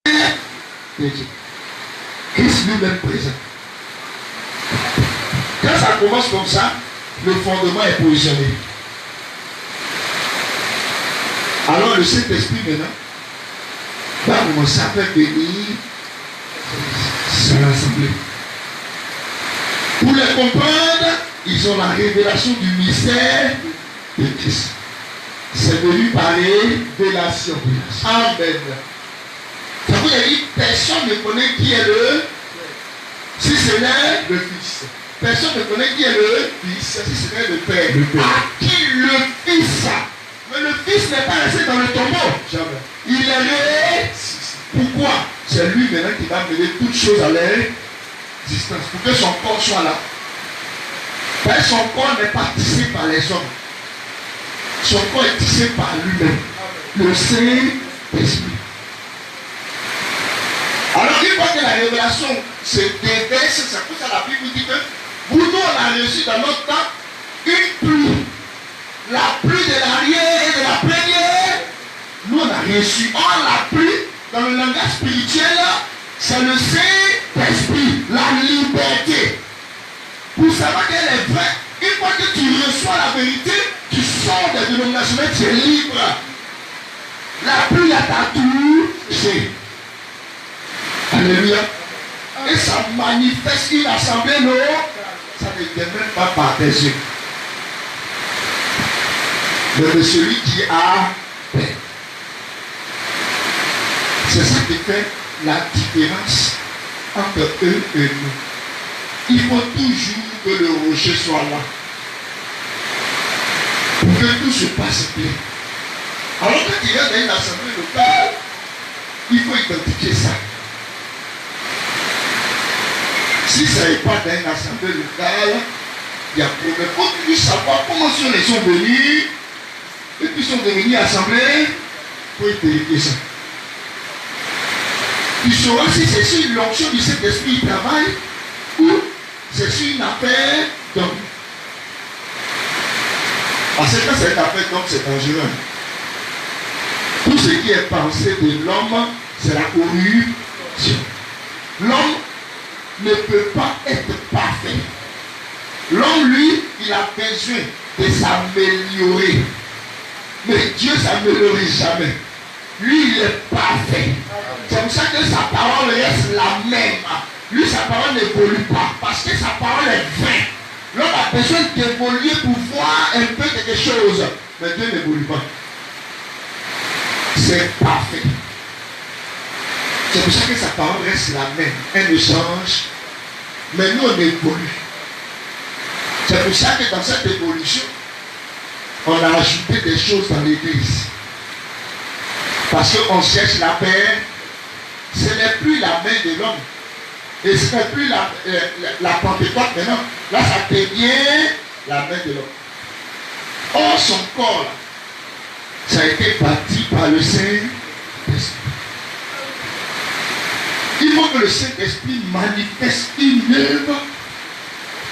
de Dieu. Christ lui-même présent. Quand ça commence comme ça, le fondement est positionné. Alors le Saint-Esprit maintenant va commencer à faire venir se rassembler. Pour les comprendre, ils ont la révélation du mystère de Christ. C'est venu par révélation. Amen. Ça veut dire que personne ne connaît qui est le si ce n'est le Fils. Personne ne connaît qui est le Fils si ce n'est le Père. À qui le Fils? Mais le Fils n'est pas resté dans le tombeau. Jamais. Il est resté. Pourquoi? C'est lui maintenant qui va mener toutes choses à l'existence. Pour que son corps soit là. Parce que son corps n'est pas tissé par les hommes. Son corps est tissé par lui-même. Le Saint-Esprit. Alors une fois que la révélation se déverse, c'est pour ça la Bible dit que nous on a reçu dans notre temps une pluie. La pluie de l'arrière et de la plénière. Nous on a reçu. Or la pluie, dans le langage spirituel, c'est le Saint-Esprit, la liberté. Pour savoir qu'elle est vraie, une fois que tu reçois la vérité, tu sors des dénominations, tu es libre. La pluie a touché. Alléluia. Et ça manifeste une assemblée, non? Ça ne vient même pas par tes yeux. Mais de celui qui a paix. C'est ça qui fait la différence entre eux et nous. Il faut toujours que le rocher soit là. Pour que tout se passe bien. Alors quand il y a dans une assemblée locale, il faut identifier ça. Si ça n'est pas dans une assemblée locale, il y a problème. Il faut toujours savoir comment ils sont venus. Et puis ils sont devenus assemblée. Il faut vérifier ça. Tu sauras si c'est sur l'onction du Saint-Esprit qui travaille ou c'est sur une affaire d'homme. Parce que quand c'est une affaire d'homme, c'est dangereux. Tout ce qui est pensé de l'homme, c'est la corruption. L'homme ne peut pas être parfait. L'homme, lui, il a besoin de s'améliorer. Mais Dieu ne s'améliore jamais. Lui, il est parfait. C'est pour ça que sa parole reste la même. Lui, sa parole n'évolue pas. Parce que sa parole est vraie. L'homme a besoin d'évoluer pour voir un peu quelque chose. Mais Dieu n'évolue pas. C'est parfait. C'est pour ça que sa parole reste la même. Elle ne change. Mais nous, on évolue. C'est pour ça que dans cette évolution, on a ajouté des choses dans l'église. Parce qu'on cherche la paix. Ce n'est plus la main de l'homme. Et ce n'est plus la Pentecôte maintenant. Là, ça devient la main de l'homme. Or, son corps, ça a été bâti par le Saint-Esprit. Il faut que le Saint-Esprit manifeste une œuvre.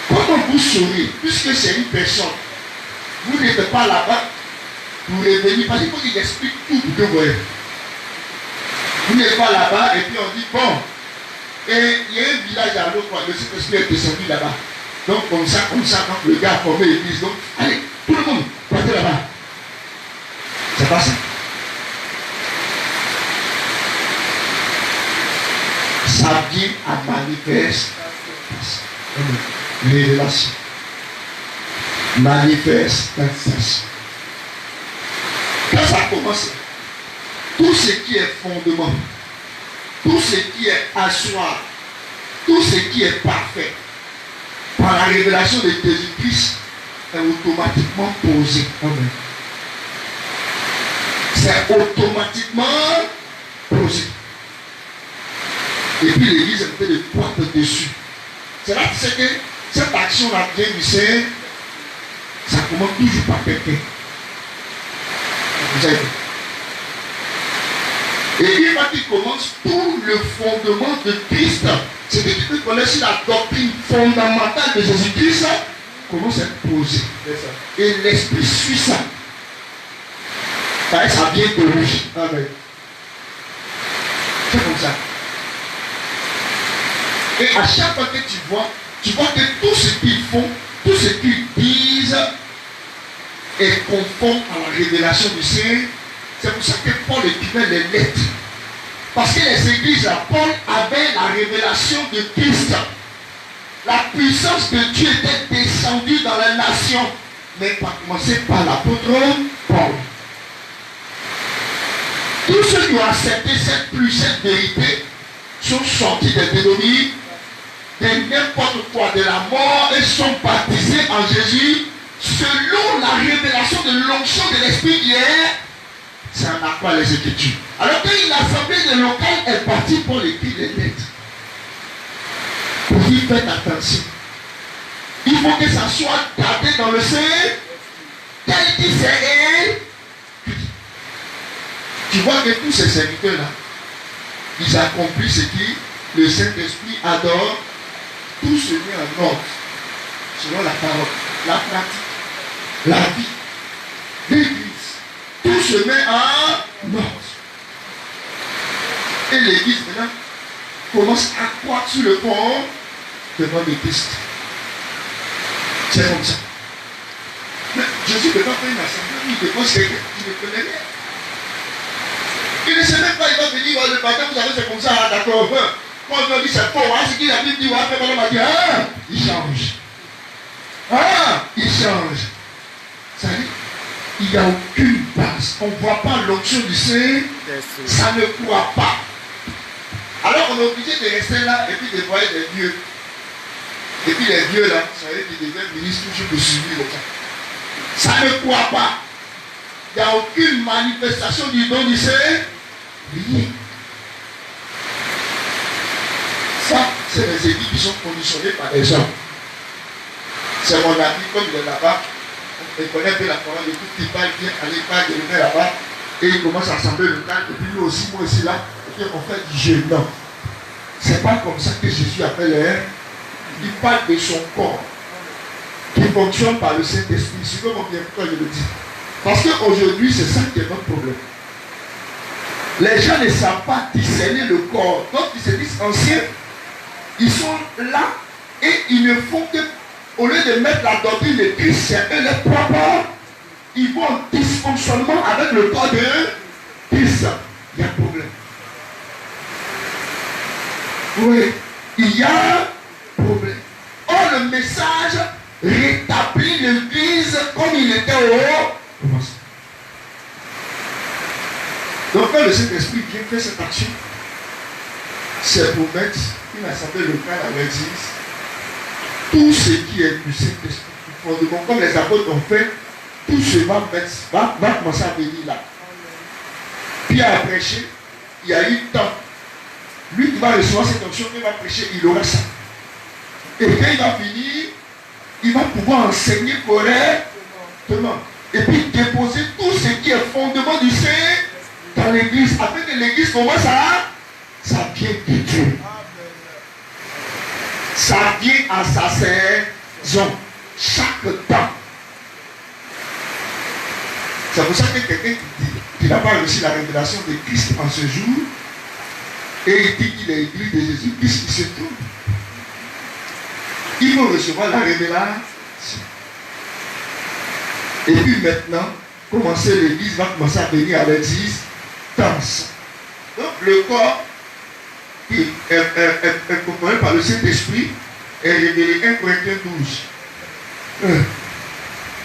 Comment vous saurez, puisque c'est une personne, vous n'êtes pas là-bas pour revenir, parce qu'il faut qu'il explique tout pour que vous voyez. Vous n'êtes pas là-bas et puis on dit, bon, et il y a un village à l'autre, le Saint-Esprit est descendu là-bas. Donc comme ça, quand le gars a formé l'église, donc, allez, tout le monde, partez là-bas. C'est pas ça. Ça vient à manifester. Révélation. Manifestation. Quand ça commence, tout ce qui est fondement, tout ce qui est asseoir, tout ce qui est parfait, par la révélation de Jésus-Christ, est automatiquement posé. Amen. C'est automatiquement posé. Et puis l'église est en train de pointer dessus. C'est là que tu sais que cette action-là vient du Seigneur, ça commence toujours par quelqu'un. Vous avez vu? Et une fois qu'il commence, tout le fondement de Christ, c'est que tu peux connaître la doctrine fondamentale de Jésus-Christ, commence à être posé. Et l'esprit suit ça. Ça vient de lui. Amen. C'est comme ça. Et à chaque fois que tu vois que tout ce qu'ils font, tout ce qu'ils disent est conforme à la révélation du Seigneur. C'est pour ça que Paul écrivait les lettres. Parce que les églises, Paul avait la révélation de Christ. La puissance de Dieu était descendue dans les nations. Mais pas commencer par l'apôtre Paul. Tous ceux qui ont accepté cette vérité sont sortis des dénominations, de n'importe quoi, de la mort, et sont baptisés en Jésus selon la révélation de l'onction de l'Esprit qui est. C'est en accord les Écritures. Alors que l'assemblée locale est partie pour écrire les lettres. Pour dire faites attention. Il faut que ça soit gardé dans le Seigneur tel qu'il s'est. Tu vois que tous ces serviteurs-là, ils accomplissent ce qui le Saint-Esprit adore. Tout se met en ordre selon la parole, la pratique, la vie, l'Église. Tout se met en ordre. Et l'Église maintenant commence à croître sur le pont devant le Christ. C'est comme ça. Mais Jésus ne peut pas faire une assemblée, il dépose quelqu'un qui ne connaît rien. Il ne sait même pas, il va venir, le matin, vous savez, c'est comme ça, d'accord. Quand on dit c'est faux, ce qu'il a dit, il va dire, il change. Il change. Ça dit, il n'y a aucune base. On ne voit pas l'onction du Seigneur, ça ne croit pas. Alors on est obligé de rester là et puis de voir des vieux. Et puis les vieux là, vous savez qu'ils deviennent ministres toujours de suivi le temps. Ça ne croit pas. Il n'y a aucune manifestation du don du Seigneur. Rien. Ça, c'est les églises qui sont conditionnées par les gens. C'est mon ami, comme il est là-bas, il connaît un peu la parole, il écoute, il parle, il vient aller pas, il est là-bas, et il commence à assembler le cadre, et puis lui aussi, moi aussi là, et puis on fait du jeûne. Non. C'est pas comme ça que Jésus appelle les. Il parle de son corps, qui fonctionne par le Saint-Esprit. C'est comme bien pourquoi je le dis. Parce qu'aujourd'hui, c'est ça qui est notre problème. Les gens ne savent pas discerner le corps. Donc, ils se disent anciens. Ils sont là et ils ne font que, au lieu de mettre la doctrine de Christ, c'est eux les propres. Ils vont en dysfonctionnement avec le corps de Christ. Il y a un problème. Oui, il y a un problème. Or, le message rétablit l'Église comme il était au commencement. Donc, quand le Saint-Esprit vient faire cette action, c'est pour mettre une assemblée locale à l'église. Tout ce qui est du Saint-Esprit, fondement, comme les apôtres ont fait, tout ce va commencer à venir là. Pierre a prêché, il y a eu temps. Lui qui va recevoir cette onction, il va prêcher, il aura ça. Et quand il va finir, il va pouvoir enseigner correctement. Et puis déposer tout ce qui est fondement du Seigneur dans l'église, afin que l'église commence à. Ça vient de Dieu. Ça vient à sa saison. Chaque temps. C'est pour ça que quelqu'un qui n'a pas reçu la révélation de Christ en ce jour, et il dit qu'il est église de Jésus, Christ il se trompe. Il faut recevoir la révélation. Et puis maintenant, commencer l'église va commencer à venir à l'église dans ça. Donc le corps qui est composé par le Saint-Esprit est révélé 1 Corinthiens 12.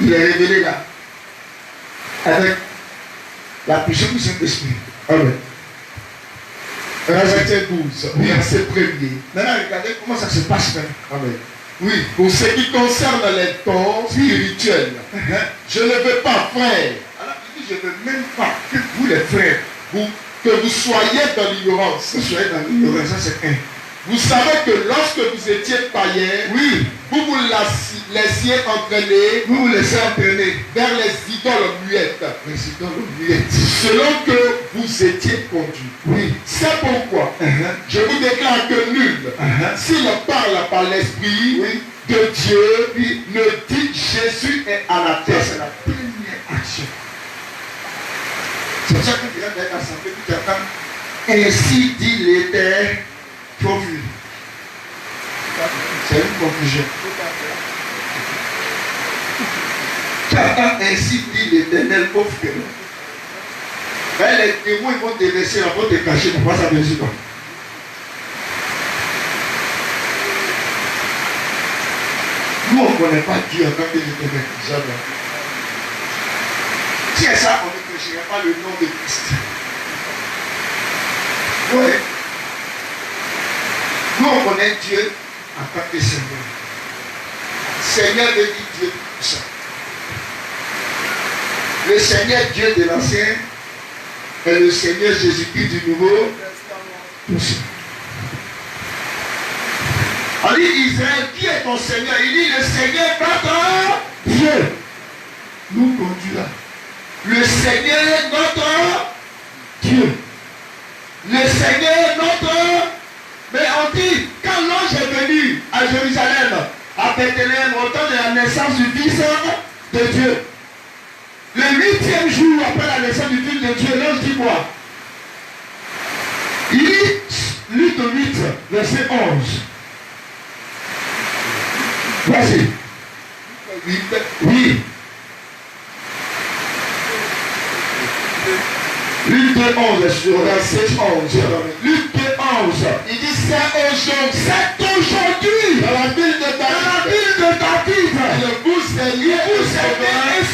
Il est révélé là. Avec la puissance du Saint-Esprit. Amen. Corinthiens 12, verset 1er. Maintenant, regardez comment ça se passe maintenant. Amen. Oui, pour ce qui concerne les dons spirituels, je ne veux pas, frère. Alors, il dit, je ne veux même pas que vous, les frères, que vous soyez dans l'ignorance. Vous soyez dans l'ignorance, ça c'est un. Vous savez que lorsque vous étiez païens, oui, vous vous laissiez entraîner, vous vous laissez entraîner vers les idoles muettes. Les idoles muettes. Selon que vous étiez conduits. Oui. C'est pourquoi je vous déclare que nul, s'il parle par l'Esprit de Dieu, ne dit Jésus est à la terre. C'est la première action. C'est pour ça que tu viens d'être assemblée, tu attends. Ainsi dit l'Éternel. C'est une conclusion. Car ainsi dit l'Éternel, pauvre que nous. Les témoins vont te laisser la porte te cacher, ne pas s'apercevoir. Nous, on ne connaît pas Dieu en tant que l'Éternel. Jamais. Si c'est ça, on ne prêcherait pas le nom de Christ. Oui. Nous, on connaît Dieu en tant que Seigneur. Seigneur veut dire Dieu puissant. Le Seigneur Dieu de l'Ancien est le Seigneur Jésus-Christ du Nouveau Testament. On dit Israël, qui est ton Seigneur? Il dit le Seigneur notre Dieu nous conduira. Le Seigneur notre Dieu. Le Seigneur notre. Mais on dit, quand l'ange est venu à Jérusalem, à Bethléem, au temps de la naissance du Fils de Dieu, le 8e jour après la naissance du Fils de Dieu, l'ange dit quoi? Il dit, Luc 8, verset 11. Vas-y. Oui. Luc 2, 11, sur verset 11. Luc 2, 11. Il dit c'est aujourd'hui. Dans la ville de David. Le vous Seigneur et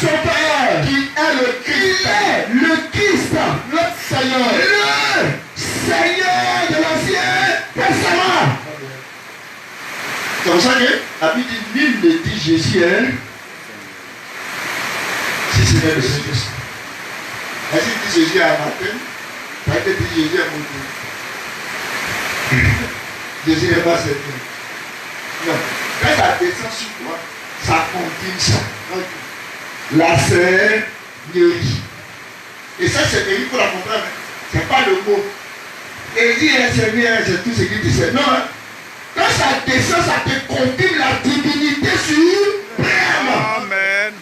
Sauveur. Qui est le Christ. Il est le Christ. Notre Seigneur. Le Seigneur de l'Ancien Testament. C'est pour ça que la Bible dit, nul ne dit Jésus, hein? Si c'est le Saint-Esprit. Est-ce qu'il dit Jésus à matin? Ça a été dit Jésus à mon tour. Jésus n'est pas certain. Non. Quand ça descend sur toi, ça confirme ça. La Seigneurie. Et ça, c'est il faut la comprendre. Ce n'est pas le mot. Et dit Seigneur, c'est tout ce qu'il dit. Non, hein? Quand ça descend, ça te confirme la divinité sur terre. Amen.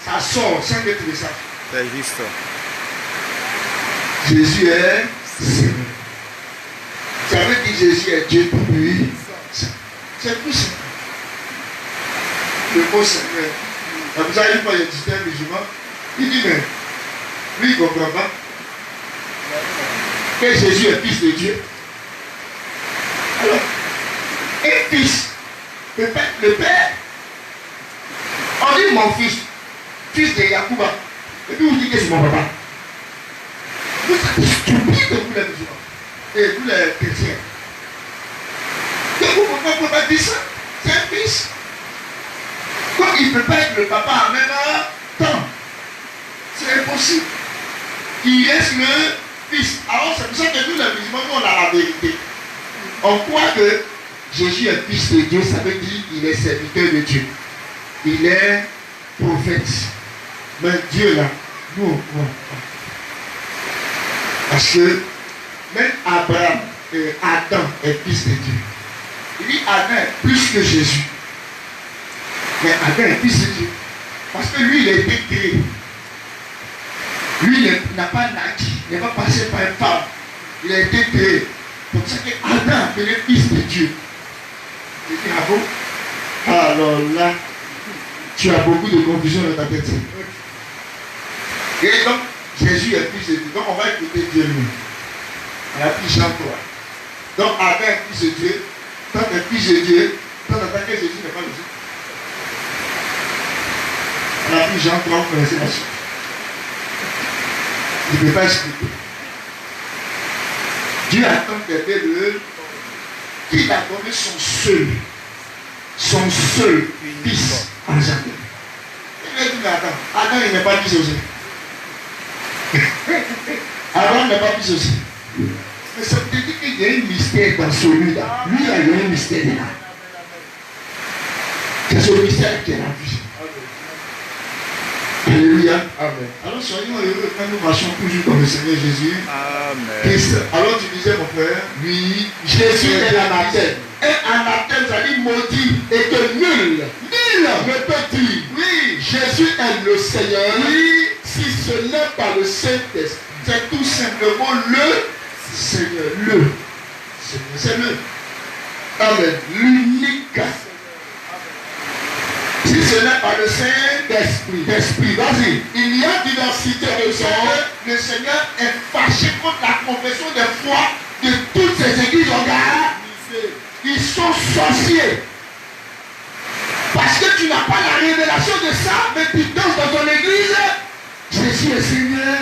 Ça sort sans que tu le saches. C'est juste. Jésus est Seigneur. Ça veut dire Jésus est Dieu pour lui. C'est tout simple. Le mot Seigneur. Comme ça, une fois, il disait un musulman. Il dit, mais lui, il ne comprend pas que Jésus est fils de Dieu. Alors, un fils, le père, on dit mon fils de Yacouba. Et puis on dit que c'est mon papa. Vous êtes stupides, vous les musulmans. Et vous les chrétiens. Donc vous ne pouvez pas dire ça. C'est un fils. Comme il ne peut pas être le papa en même temps. C'est impossible. Il reste le fils. Alors c'est pour ça que nous les musulmans, on a la vérité. On croit que Jésus est fils de Dieu, ça veut dire qu'il est serviteur de Dieu. Il est prophète. Mais Dieu là, nous on croit pas. Parce que même Abraham, Adam est fils de Dieu. Il dit Adam est plus que Jésus. Mais Adam est fils de Dieu. Parce que lui, il a été créé. Lui, il n'a pas naquit, il n'est pas passé par une femme. Il a été créé. C'est pour ça que Adam appelé fils de Dieu. Il dit, ah bon? Alors là, tu as beaucoup de confusion dans ta tête. Et donc, Jésus est fils de Dieu. Donc, on va écouter Dieu lui. On a pris Jean 3. Donc, Adam est fils de Dieu. Tant que fils de Dieu, tant que Jésus n'est pas le Dieu. On a pris Jean 3, vous connaissez la suite. Il ne peut pas expliquer. Dieu a tant aimé le eux qu'il a donné son seul fils en jardin. Il a dit, mais attends, Adam il n'est pas fils aussi. Adam n'est pas fils aussi. Mais ça veut dire qu'il y a un mystère dans celui-là. Lui, il y a un mystère là. C'est ce mystère qui est la vie. Alléluia. Amen. Alors soyons heureux quand nous marchons toujours comme le Seigneur Jésus. Amen. Christ. Alors tu disais mon frère, oui, Jésus est anathème. Un anathème, ça dit maudit. Et que nul ne peut dire, oui, Jésus est le Seigneur, oui, si ce n'est pas le Saint-Esprit. C'est tout simplement le Seigneur, le. C'est le. Amen. L'unique. Si ce n'est pas le Saint-Esprit, vas-y. Il y a diversité de gens. Le Seigneur est fâché contre la confession de foi de toutes ces églises. Regarde, ils sont sorciers. Parce que tu n'as pas la révélation de ça, mais tu danses dans ton église. Jésus est Seigneur.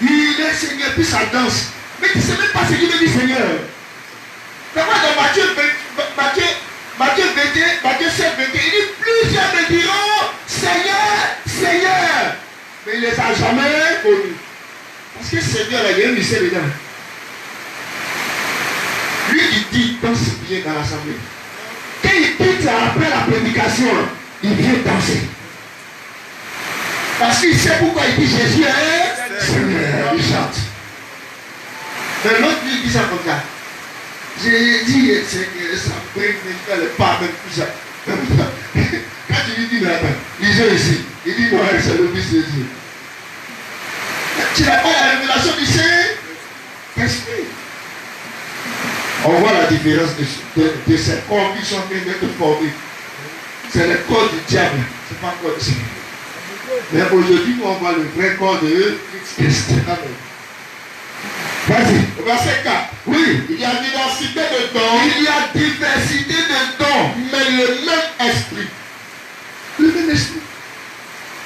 Il est Seigneur, puis ça danse. Mais tu ne sais même pas ce qu'il veut dire Seigneur. D'abord dans Matthieu 7, 21, il dit plusieurs me diront Seigneur, Seigneur. Mais il ne les a jamais connus. Parce que Seigneur, il y a un mystère dedans. Lui qui dit danse bien dans l'assemblée. Quand il quitte après la prédication, il vient danser. Parce qu'il sait pourquoi il dit Jésus est Seigneur. Il chante. Mais l'autre lui dit ça comme ça. J'ai dit Seigneur, ça brille, mais le pas même tout ça. Quand tu lui dis, mais attends, lisez ici. Il dit, moi, c'est le Fils de Dieu. Tu n'as pas la révélation du Saint-Esprit. On voit la différence de ces corps qui sont en train d'être formés. C'est le corps du diable. Ce n'est pas le corps du Seigneur. Mais aujourd'hui, on voit le vrai corps de Christ. Amen. Vas-y. Verset 4. Oui. Il y a diversité de dons. Il y a diversité de dons. Mais le même esprit. Le même esprit.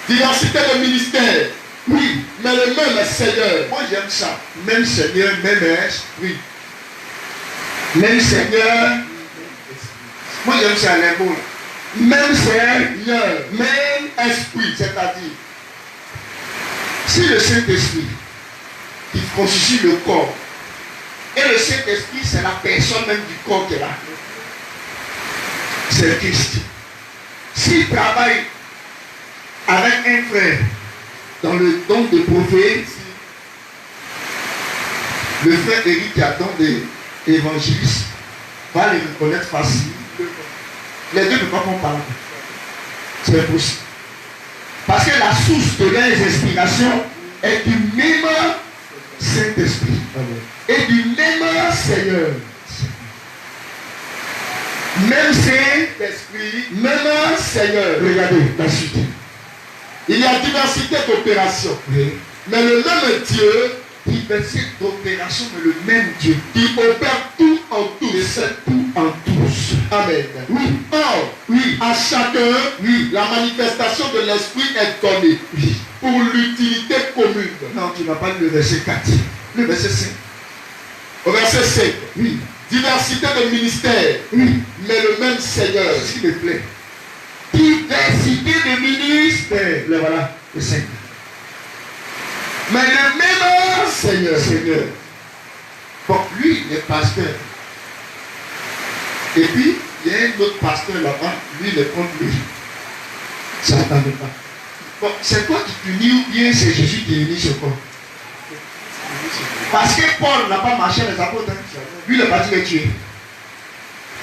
Diversité de ministères. Oui. Mais le même Seigneur. Moi j'aime ça. Même Seigneur, même esprit. Même Seigneur. Moi j'aime ça les mots. Même Seigneur. Même esprit. C'est-à-dire. Si le Saint-Esprit qui constitue le corps. Et le Saint-Esprit, c'est la personne même du corps qui est là. C'est le Christ. S'il travaille avec un frère dans le don de prophète, le frère Eric qui a don d'évangéliste va les reconnaître facilement. Les deux ne peuvent pas parler. C'est impossible. Parce que la source de leurs inspirations est du même Saint-Esprit et du même Seigneur. Même Saint-Esprit, même Seigneur. Regardez la suite. Il y a diversité d'opérations, oui. Mais le même Dieu, diversité d'opérations, mais le même Dieu qui opère tout en tous. Et c'est tout en tous. Amen. Oui. Or, oui. À chacun, oui. La manifestation de l'Esprit est donnée. Oui. Pour l'utilité commune. Non, tu n'as pas lu le verset 4. Le verset 5. Au verset 5. Oui. Diversité de ministères. Oui. Mais le même Seigneur. S'il me plaît. Diversité de ministères. Le voilà. Le 5. Mais le même Seigneur. Seigneur. Bon, lui, il est pasteur. Et puis, il y a un autre pasteur là-bas. Lui, il est contre lui. Ça n'attendait pas. Bon, c'est toi qui t'unis ou bien c'est Jésus qui unit ce corps? Parce que Paul n'a pas marché les apôtres. Hein. Lui, il est parti les tuer.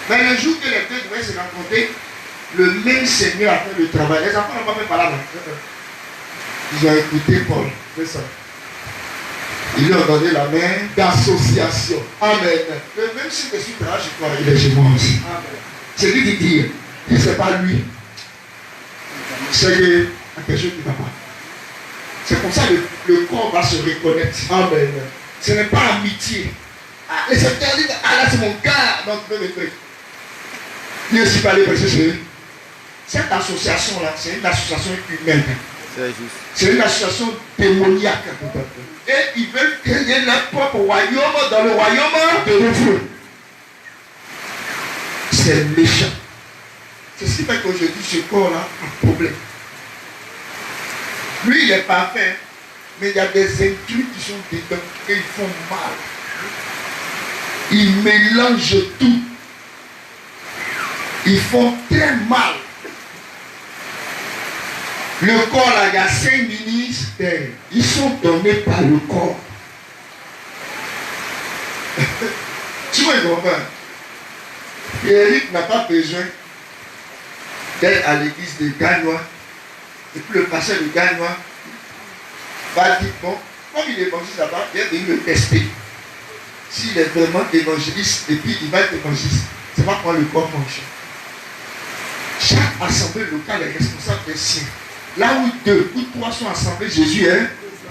Mais le jour que les deux devaient se rencontrer, le même Seigneur a fait le travail. Les enfants n'ont pas fait par là. Ils ont écouté Paul. C'est ça. Ils lui ont donné la main d'association. Amen. Mais même si je suis là, je crois, il est chez moi aussi. Amen. C'est lui qui dit, que ce n'est pas lui. C'est quelque chose qui ne va pas. C'est comme ça que le corps va se reconnaître. Amen. Ce n'est pas amitié. Ah, et c'est terrible. Ah là, c'est mon gars. Non, tu peux me faire. Je ne suis pas allé parce que cette association-là, c'est une association humaine. C'est une association démoniaque. Et ils veulent créer leur propre royaume dans le royaume de Dieu. C'est méchant. C'est ce qui fait qu'aujourd'hui, ce corps-là a un problème. Lui, il est parfait, mais il y a des intrus qui sont dedans et ils font mal. Ils mélangent tout. Ils font très mal. Le corps, là, il y a 5 ministères. Ils sont donnés par le corps. Tu vois, il comprend. Eric n'a pas besoin d'être à l'église de Gagnois. Et puis le pasteur de Gagnois va dire, bon, comme il est bon là-bas, il est venu le tester. s'il est vraiment évangéliste et puis il va être évangéliste, c'est pas comment le corps fonctionne. Chaque assemblée locale est responsable des siens. Là où 2 ou 3 sont assemblés, Jésus,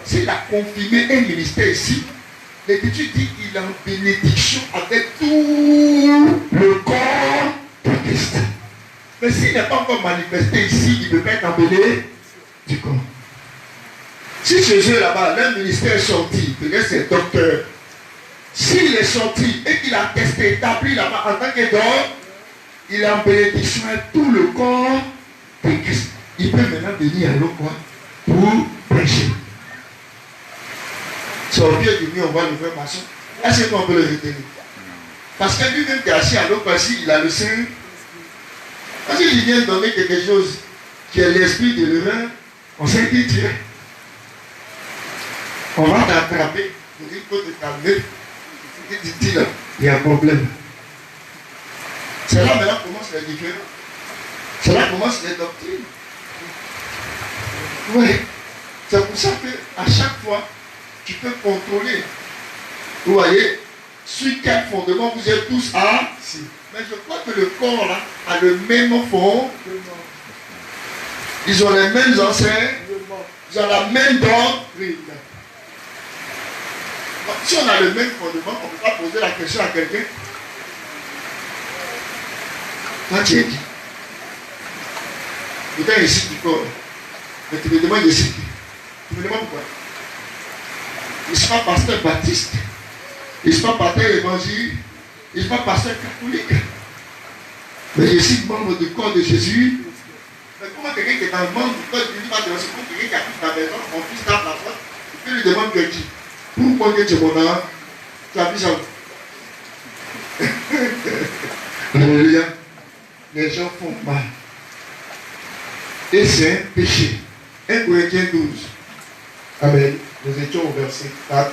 s'il a confirmé un ministère ici, l'Écriture dit qu'il est en bénédiction avec tout le corps de Christ. Mais s'il n'est pas encore manifesté ici, il ne peut pas être embellé du corps. Si Jésus est là-bas, le ministère est sorti, peut-être c'est docteur. S'il est sorti et qu'il a testé, établi là-bas en tant que docteur, il est en bénédiction avec tout le corps de Christ. Il peut maintenant venir à l'eau pour prêcher. C'est au pied du mur, on voit le vrai maçon. Est-ce qu'on peut le retenir? Parce que lui-même qui est assis à l'eau, il a le sein. Parce qu'il vient donner quelque chose qui est l'esprit de l'erreur, on sait qui tu es. On va t'attraper. On dit qu'il faut te calmer. Il là, il y a un problème. C'est là maintenant commencent les différences. C'est là commencent les doctrines. Oui. C'est pour ça qu'à chaque fois, tu peux contrôler. Vous voyez, sur quel fondement vous êtes tous assis. Mais je crois que le corps là a le même fond. Ils ont les mêmes enseignements. Ils ont la même doctrine. Si on a le même fondement, on ne peut pas poser la question à quelqu'un. Toi, tu es qui? Tu es ici du corps. Mais tu me demandes ici. Tu me demandes pourquoi? Je ne suis pas pasteur baptiste. Je ne suis pas pasteur évangile. Je ne suis pas pasteur catholique. Mais je suis membre du corps de Jésus. Mais comment quelqu'un qui est dans le membre du corps de Jésus va te lancer pour quelqu'un qui habite dans la maison, mon fils tape la porte, et puis lui demande que tu. Pourquoi que tu es mon âme? Tu as vu ça? Alléluia. Les gens font mal. Et c'est un péché. 1 Corinthiens 12. Amen. Nous étions au verset 4.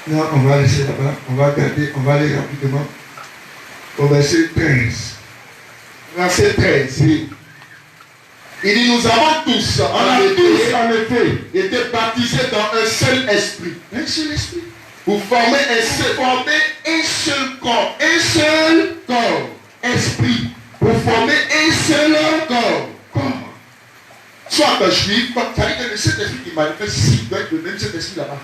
Non, on va laisser là-bas. On va regarder. On va aller rapidement. Au verset 13. Verset 13. Oui. Il dit, nous avons tous, en effet, été baptisés dans un seul esprit. Un seul esprit. Vous formez un seul corps. Un seul corps. Esprit. Vous formez un seul corps. Soit un juif, ça veut dire que le Saint-Esprit qui manifeste ici doit être le même Saint-Esprit là-bas.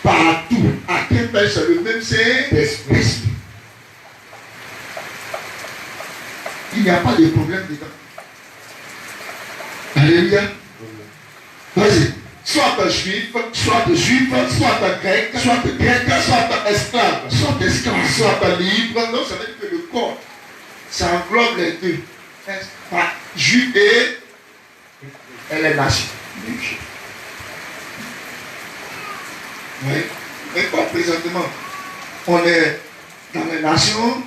Partout. À quel pays c'est le même Saint-Esprit. Il n'y a pas de problème dedans. Alléluia. Vas-y. Soit un juif, soit un grec, soit un esclave, soit un libre. Non, ça veut dire que le corps, ça englobe les deux. Juif et les nations. Oui. Mais quoi présentement? On est dans les nations.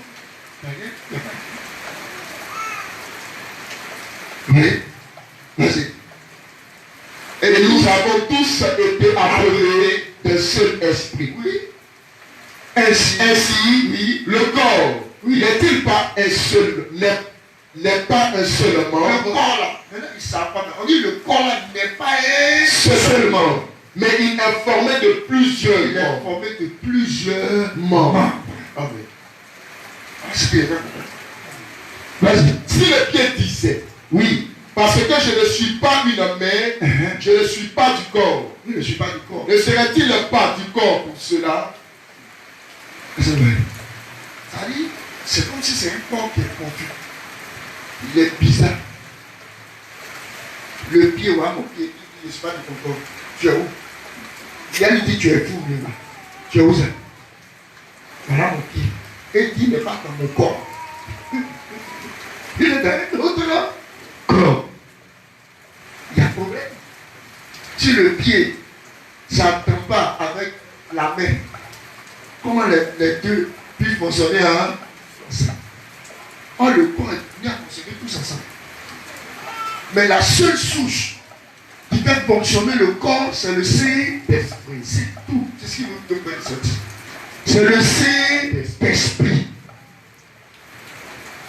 Oui. Vas-y. Et nous avons tous été appelés d'un seul esprit. Oui. Ainsi, oui, le corps, oui, n'est-il pas un seul, n'est pas un seul membre. Le corps là, maintenant ils ne savent pas. On dit le corps là n'est pas un seul membre. Mais il est formé de plusieurs membres. Il est formé de plusieurs membres. Amen. Vas-y. Si le pied disait, oui, parce que je ne suis pas une main, je ne suis pas du corps. Je ne suis pas du corps. Ne serait-il pas du corps pour cela? C'est comme si c'est un corps qui est confus. Il est bizarre. Le pied, ouais, mon pied, il ne suis pas de ton corps. Tu es où? Il lui dit, tu es fou, lui. Tu es où ça? Voilà mon pied. Et il dit, n'est pas dans mon corps. Il est dans un autre là. Corps. Il y a problème. Si le pied, ça ne tend pas avec la main, comment les deux puissent fonctionner ensemble? Oh, le corps est venu à fonctionner tous ensemble. Mais la seule souche qui fait fonctionner le corps, c'est le Saint-Esprit. C'est tout. C'est ce qui vous donne le sortir. C'est le Saint-Esprit.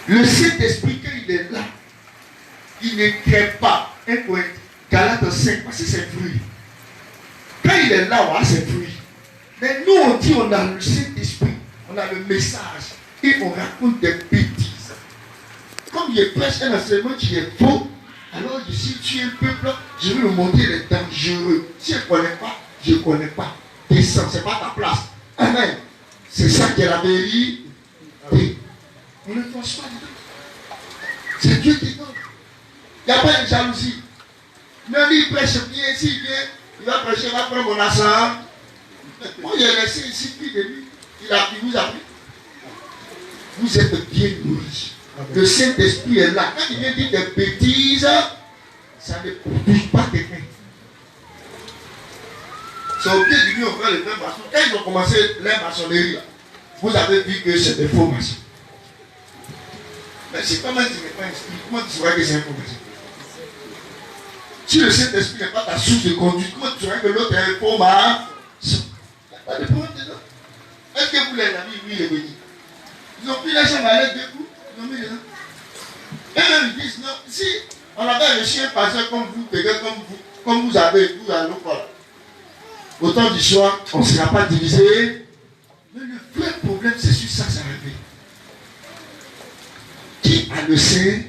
Le Saint-Esprit, quand il est là, il ne crée pas un point. Galates 5, parce que c'est fruit. Quand il est là, on a ses fruits. Mais nous, on dit on a le Saint-Esprit. on a le message et on raconte des bêtises. Comme il prêche un enseignement qui est faux, alors si tu es un peuple, je vais lui montrer les dangereux. Si je ne connais pas, je ne connais pas. Descends, ce n'est pas ta place. Amen. C'est ça qui est la vérité. On ne force pas dedans. C'est Dieu qui donne. Il n'y a pas de jalousie. Même il prêche bien, s'il vient, il va prêcher, il va prendre mon argent. Moi, il est laissé ici depuis le début. Il vous a pris. Vous êtes bien nourris. Le Saint-Esprit est là. Quand il vient dire des bêtises, ça ne touche pas quelqu'un. C'est au pied du mur, on fait les frères maçons. Quand ils ont commencé la maçonnerie, là, vous avez vu que c'est des faux maçons. Mais si comment tu n'es pas inspiré, comment tu saurais que c'est un faux maçon? Si le Saint-Esprit n'est pas ta source de conduite, comment tu saurais que l'autre est un faux maçon? Il n'y a pas de problème dedans. Est-ce que vous les amis, oui, les bénis? Ils ont pris la chambre à l'aide de coups. Et même ils disent non, si on avait reçu un pasteur comme vous, quelqu'un comme vous avez, vous allez pas. Au temps du soir, on ne sera pas divisé. Mais le vrai problème, c'est sur ça, ça arrive. Qui a le Saint-Esprit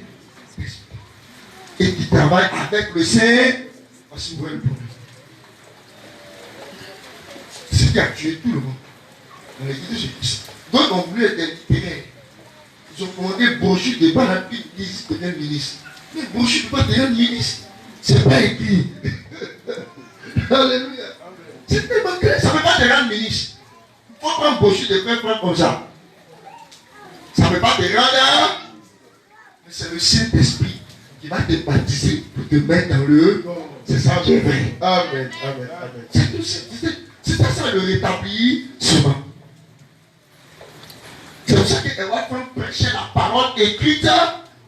et qui travaille avec le Saint, voici vous voyez le problème. C'est ce qui a tué tout le monde dans l'église de Jésus. Donc on voulait être littéraires. Ils ont commandé Brochu de pas la l'église devienne ministre. Mais Brochu de pas devenir ministre. C'est pas écrit. Alléluia. C'est tellement clair. Ça ne peut pas te rendre ministre. Il faut prendre Brochu de faire prendre comme ça. Ça ne peut pas te rendre. Mais c'est le Saint-Esprit qui va te baptiser pour te mettre dans le. C'est ça qui est vrai. Amen. Amen. Amen. C'est ça le rétablissement. C'est pour ça que Edward prêchait la parole écrite.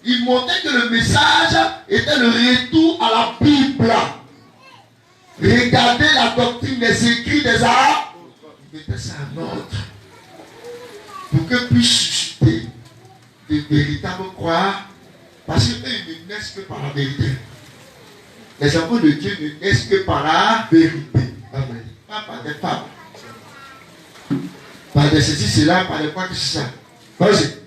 Il montrait que le message était le retour à la Bible. Regardez la doctrine des écrits des arts. Il mettait ça en ordre. Pour que puisse susciter de véritables croire. Parce qu'eux, ils ne naissent que par la vérité. Les enfants de Dieu ne naissent que par la vérité. Amen. Pas par des femmes. Par des ceci, cela, par des quoi que c'est ça. Vas-y.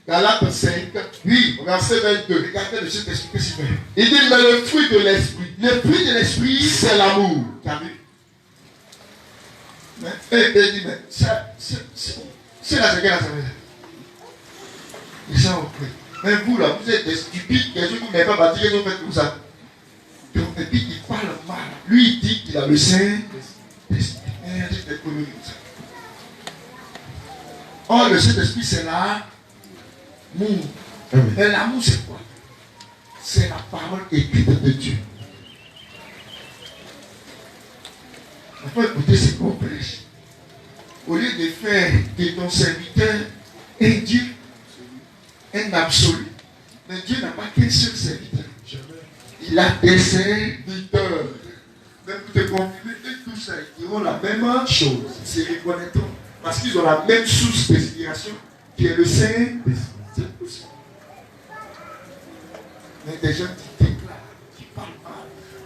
Galates 5, oui, verset 22. Regardez le Saint-Esprit que c'est fait. Il dit, mais le fruit de l'esprit, Le fruit de l'esprit, c'est l'amour. tu as vu? Mais, il dit, mais ça, c'est la seconde à sa maison. Ils sont au prix. Mais vous là, vous êtes des stupides, quelqu'un qui n'est pas bâti, ils ont fait tout ça. Donc, et puis il parle mal. Lui, il dit qu'il a le Saint-Esprit. C'est des conneries comme ça. Or, le Saint-Esprit, c'est l'amour. Mais l'amour, c'est quoi? C'est la parole écrite de Dieu. Il faut écouter ce qu'on prêche. Au lieu de faire de ton serviteur un Dieu, un absolu, mais Dieu n'a pas qu'un seul serviteur. Il a des serviteurs. Même pour te confirmer, et tout ça, ils diront la même chose. C'est reconnaître. Parce qu'ils ont la même source d'inspiration qui est le Saint-Esprit. C'est tout ça. Mais des gens qui déclarent, qui parlent mal,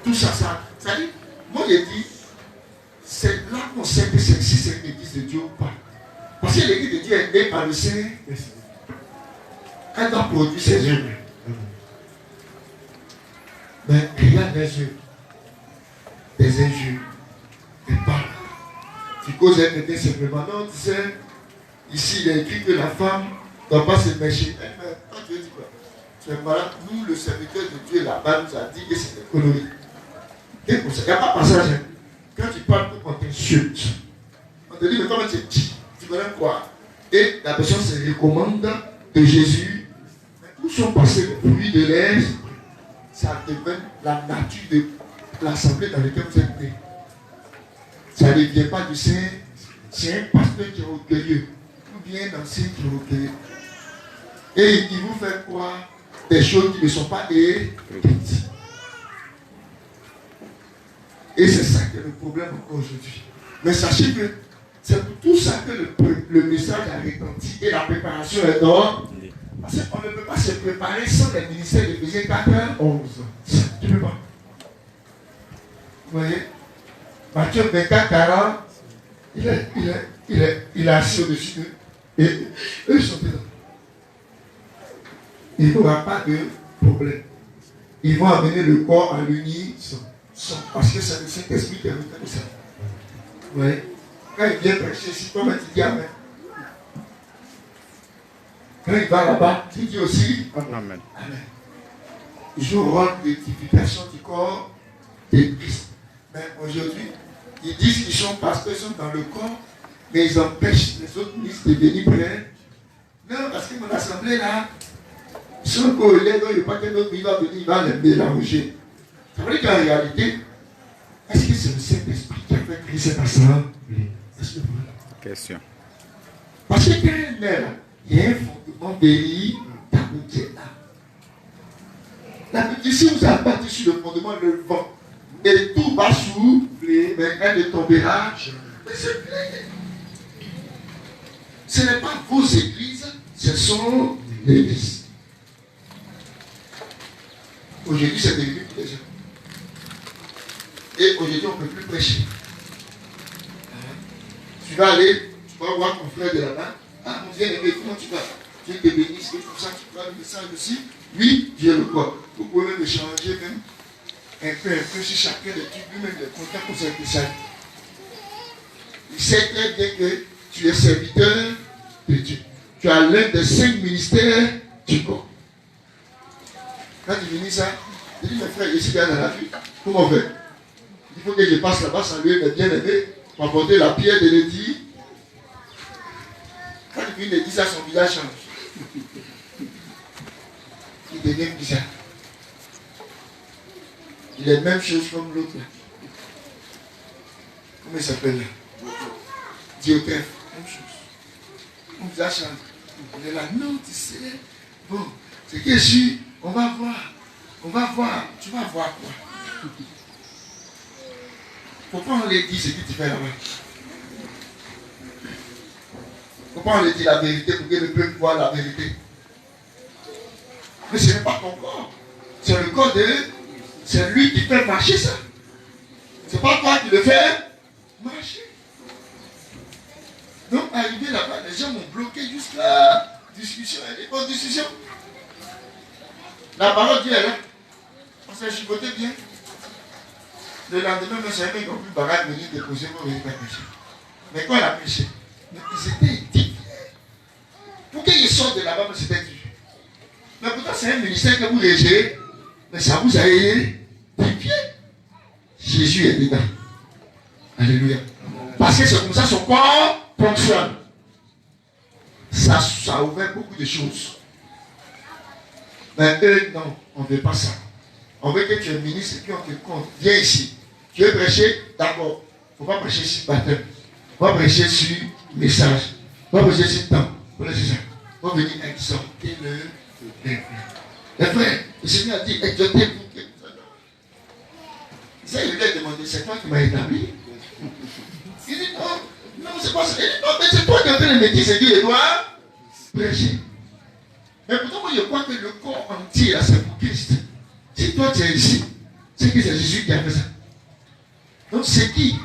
tout ça, ça dit, moi j'ai dit, c'est là qu'on sait que si c'est l'église de Dieu ou pas. Parce que l'église de Dieu est née par le Saint-Esprit. Elle doit produire ses œuvres. Mais il y a des œuvres, des injures, des paroles. Tu causes un été simplement. Non, tu sais, ici il est écrit que la femme ne doit pas se mécher. Mais quand Dieu dit quoi? Tu es malade, nous, le serviteur de Dieu là-bas, nous a dit que c'est des conneries. Et pour ça, il n'y a pas de passage. Hein. Quand tu parles, on t'insulte. On te dit, mais comment tu dis? Tu veux quoi? Et la personne se recommande de Jésus. Mais où sont passés les fruits de l'esprit? Ça devient la nature de l'assemblée dans laquelle vous êtes nés. Ça ne vient pas du Saint. C'est un pasteur qui est orgueilleux. Ou bien un ancien qui est orgueilleux. Et il vous fait croire des choses qui ne sont pas écrites. Et c'est ça qui est le problème encore aujourd'hui. Mais sachez que c'est pour tout ça que le message a retenti et la préparation est d'or. Parce qu'on ne peut pas se préparer sans les ministères d'Éphésiens 4, 11. Tu ne peux pas. Vous voyez? Matthieu 24, 40, il est assis au-dessus d'eux. Et eux sont dedans. Il n'y aura pas de problème. Ils vont amener le corps à l'unisson. Parce que c'est le Saint-Esprit qui a fait ça. Oui. Quand il vient prêcher, si toi-même tu dis Amen. Quand il va là-bas, tu dis aussi Amen. Amen. Il joue le rôle d'édification du corps de Christ. Mais aujourd'hui, ils disent qu'ils sont pasteurs, ils sont dans le corps, mais ils empêchent les autres ministres de venir près. Non, parce que mon assemblée là, ils sont collés, donc il n'y a pas qu'un autre il va venir, il va les mélanger. Ça veut dire qu'en réalité, est-ce que c'est le Saint-Esprit qui a fait créer cette assemblée? Question. Parce que quand elle est là, il y a un fondement béni dans le Dieu là. La petite, si vous abattez sur le fondement, le vent, et tout va souffler, mais elle ne tombera jamais. Mais c'est clair. Ce n'est pas vos églises, ce sont l'église. Aujourd'hui, c'est devenu pour les gens. Et aujourd'hui, on ne peut plus prêcher. Tu vas aller, tu vas voir ton frère de là-bas. Ah, mon bien-aimé, comment tu vas? Dieu te bénisse, c'est pour ça que tu vois le message aussi. Oui, Dieu le croit. Vous pouvez même échanger même un peu sur chacun de tu lui-même de contact pour cette message. Il sait très bien que tu es serviteur de Dieu. Tu as l'un des 5 ministères du corps. Quand tu finis ça, il dit, mes frères, je suis bien dans la vie. Comment on fait? Il faut que je passe là-bas, saluer mes bien-aimés, m'apporter la pierre de l'édit. Quand il finit de dire ça, son visage change. Il devient bizarre. Il est la même chose comme l'autre là. Comment il s'appelle là? Diotef, même chose. Mon visage change. On est là, non, tu sais. Bon, c'est que je suis, on va voir. On va voir. Tu vas voir quoi? Pourquoi on les dit ce que tu fais là-bas? Pourquoi on les dit la vérité pour que le peuple voit la vérité? Mais ce n'est pas ton corps. C'est le corps de... C'est lui qui fait marcher ça. C'est pas toi qui le fais marcher. Donc, arrivé là-bas, les gens m'ont bloqué jusqu'à la discussion. Il y a des bonnes discussions. La parole de Dieu est là. On s'est chipoté bien. Le lendemain, mes amis n'ont plus barrage venir déposer pour venir pécher. Mais quand il a péché, ils étaient édifiés. Pour qu'ils sortent de là-bas, c'était dur. Mais pourtant, c'est un ministère que vous légez, mais ça vous a édifié. Jésus est dedans. Alléluia. Parce que c'est comme ça son corps fonctionne. Ça a ouvert beaucoup de choses. Mais eux, non, on ne veut pas ça. On veut que tu es ministre et qu'on te compte. Viens ici. Tu veux prêcher? D'accord. Il ne faut pas prêcher sur baptême. Il ne faut pas prêcher sur message. Il ne faut pas prêcher sur temps. Voilà, c'est ça. Il faut venir exhorter le peuple. Les frères, le Seigneur a dit exhortez-vous. Ça, il lui a demandé, c'est toi qui m'as établi. Il dit non, non, c'est pas ça. Il dit non, mais c'est toi qui es en train de me dire, c'est Dieu et toi prêcher. Mais pourtant, moi, je crois que le corps entier, là, c'est pour Christ. Si toi, tu es ici, c'est que c'est Jésus qui a fait ça. Donc, ce qui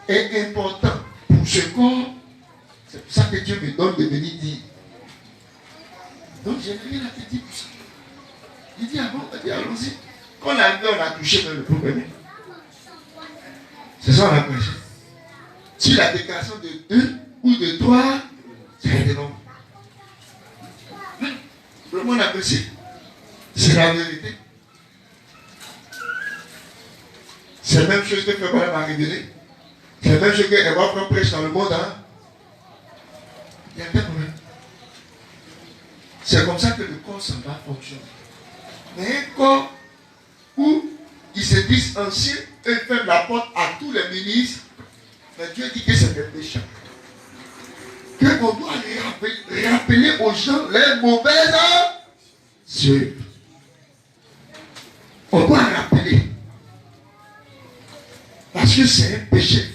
est important pour ce corps, c'est pour ça que Dieu me donne de venir dire. Donc, je n'ai rien à te dire pour ça. Il dit, ah bon, il dit, allons-y. Quand on a vu, on a touché dans le problème. C'est ça, on a prêché. Si la déclaration de 2 ou de 3, c'est énorme. Le monde apprécie. C'est la vérité. C'est la même chose que Frère Madame a révélé. C'est la même chose que Eva prêche dans le monde. Hein? Il y a un problème. C'est comme ça que le corps s'en va fonctionner. Mais un corps où ils se disent anciens et ferment la porte à tous les ministres, mais Dieu dit que c'est des méchants. Qu'on doit rappeler aux gens les mauvaises œuvres. On doit rappeler. Parce que c'est un péché.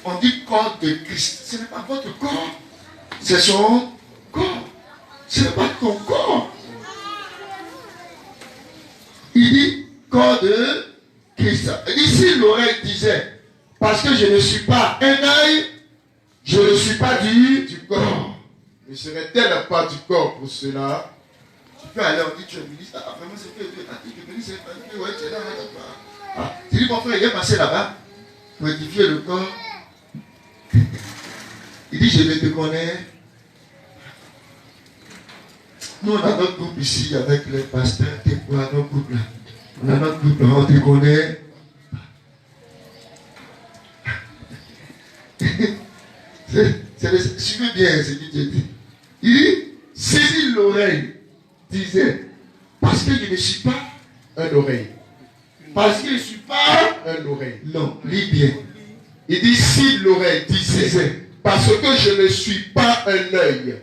On dit corps de Christ. Ce n'est pas votre corps. C'est son corps. Ce n'est pas ton corps. Il dit corps de Christ. Il dit si l'oreille disait, parce que je ne suis pas un œil, Je ne suis pas du corps. Ne serait-elle pas du corps pour cela? Tu peux aller, on dit tu es ministre. Ah, vraiment, c'est que Dieu t'a dit que ministre, c'est ouais, tu es là, ah, tu dis, mon frère, il est passé là-bas pour édifier le corps. Il dit, je ne te connais. Nous, on a notre groupe ici avec les pasteurs, t'es quoi, notre groupe là. On a notre groupe là, on te connaît. Suivez bien ce qu'il dit. Il dit, saisis l'oreille, disait, parce que je ne suis pas Un oreille. Parce que je ne suis pas Un oreille. Non, lis bien. Il dit si l'oreille disait, parce que je ne suis pas un œil.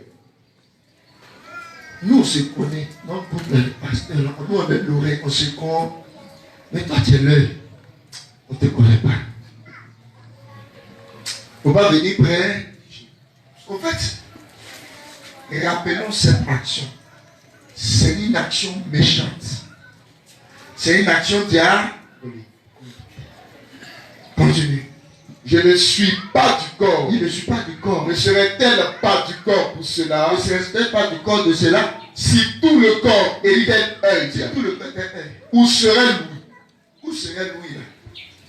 Nous, on se connaît. Notre groupe, les pasteurs, nous, on est l'oreille, on se connaît. Mais toi, tu es l'œil. On ne te connaît pas. Il ne faut pas venir près. En fait, rappelons cette action. C'est une action méchante. C'est une action diabolique. Continue. Je ne suis pas du corps. Il ne suis pas du corps. Ne serait-elle pas du corps pour cela? Ne serait-elle pas du corps de cela? Si tout le corps était œil, Si tout le corps était œil, où serait Louis? où serait Louis là?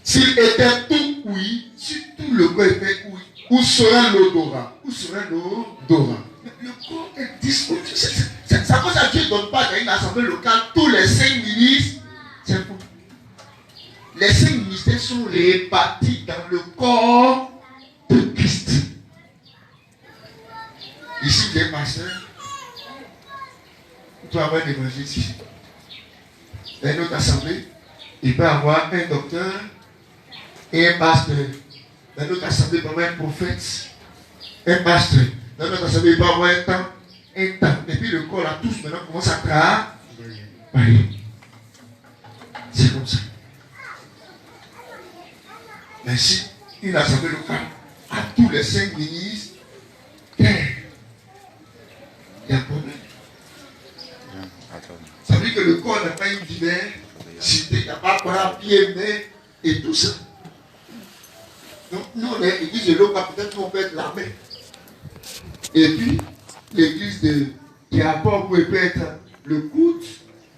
S'il était tout oui, Si tout le corps était oui, où serait l'odorat? où serait l'odorat? Le corps est disponible. C'est à cause que Dieu ne donne pas dans une assemblée locale tous les 5 ministres. C'est pour. Les 5 ministères sont répartis dans le corps de Christ. Ici, les pasteurs, il peut avoir un évangéliste ici. Dans une autre assemblée, il peut avoir un docteur et un pasteur. Dans une autre assemblée, il peut avoir un prophète, un pasteur. Dans une autre assemblée, il peut avoir un temps. Et puis le corps, là, tous maintenant commence à travailler. C'est comme ça. Mais si une assemblée locale a tous les 5 ministres, il y a un problème. Ça veut dire que le corps n'a pas une diversité, il n'y a pas bras, pieds, mains et tout ça. Donc nous on est l'église de l'eau, peut-être qu'on peut être l'armée. Et puis l'église de Diapor peut être le coude,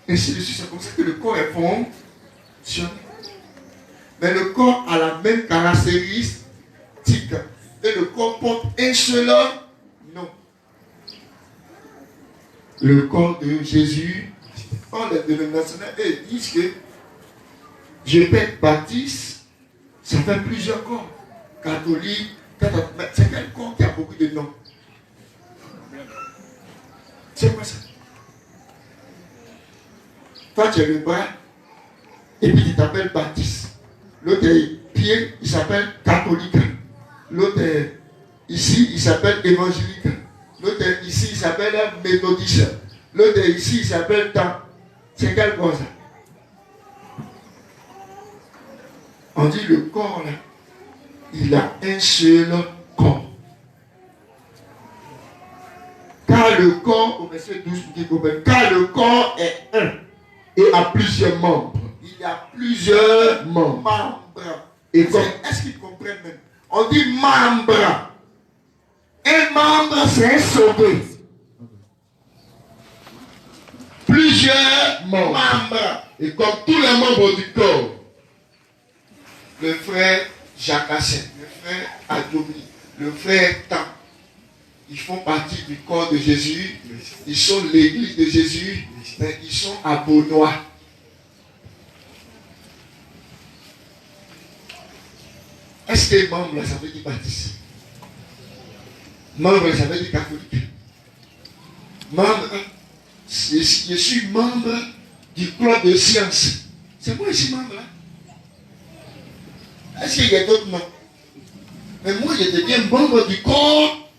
et ainsi de suite. C'est comme ça que le corps est fonctionné. Mais le corps a la même caractéristique. Et le corps porte un seul nom. Le corps de Jésus. Quand les dénominationnels disent que je peux être baptiste, ça fait plusieurs corps. Catholique, c'est quel corps qui a beaucoup de noms? C'est quoi ça? Toi tu es le bras, et puis tu t'appelles baptiste. L'autre est pied, il s'appelle catholique. L'autre est ici, il s'appelle évangélique. L'autre est ici, il s'appelle méthodiste. L'autre est ici, il s'appelle temps. C'est quel corps ça? On dit le corps là, il a un seul corps. Car le corps, au verset 12, vous dites, car le corps est un Et a plusieurs membres. il y a plusieurs membres. Et est-ce qu'ils comprennent même? On dit membre. Un membre, c'est sauvé. Plusieurs membres. Et comme tous les membres du corps, Le frère Jacques Asset, le frère Adomi, le frère Tam, ils font partie du corps de Jésus. Ils sont l'église de Jésus, mais ils sont à Beaunois. Est-ce que membre, ça veut dire baptiste? Membre, ça veut dire catholique. Membre, je suis membre du club de sciences. C'est moi, je suis membre là. Est-ce qu'il y a d'autres noms? Mais moi, je deviens membre du corps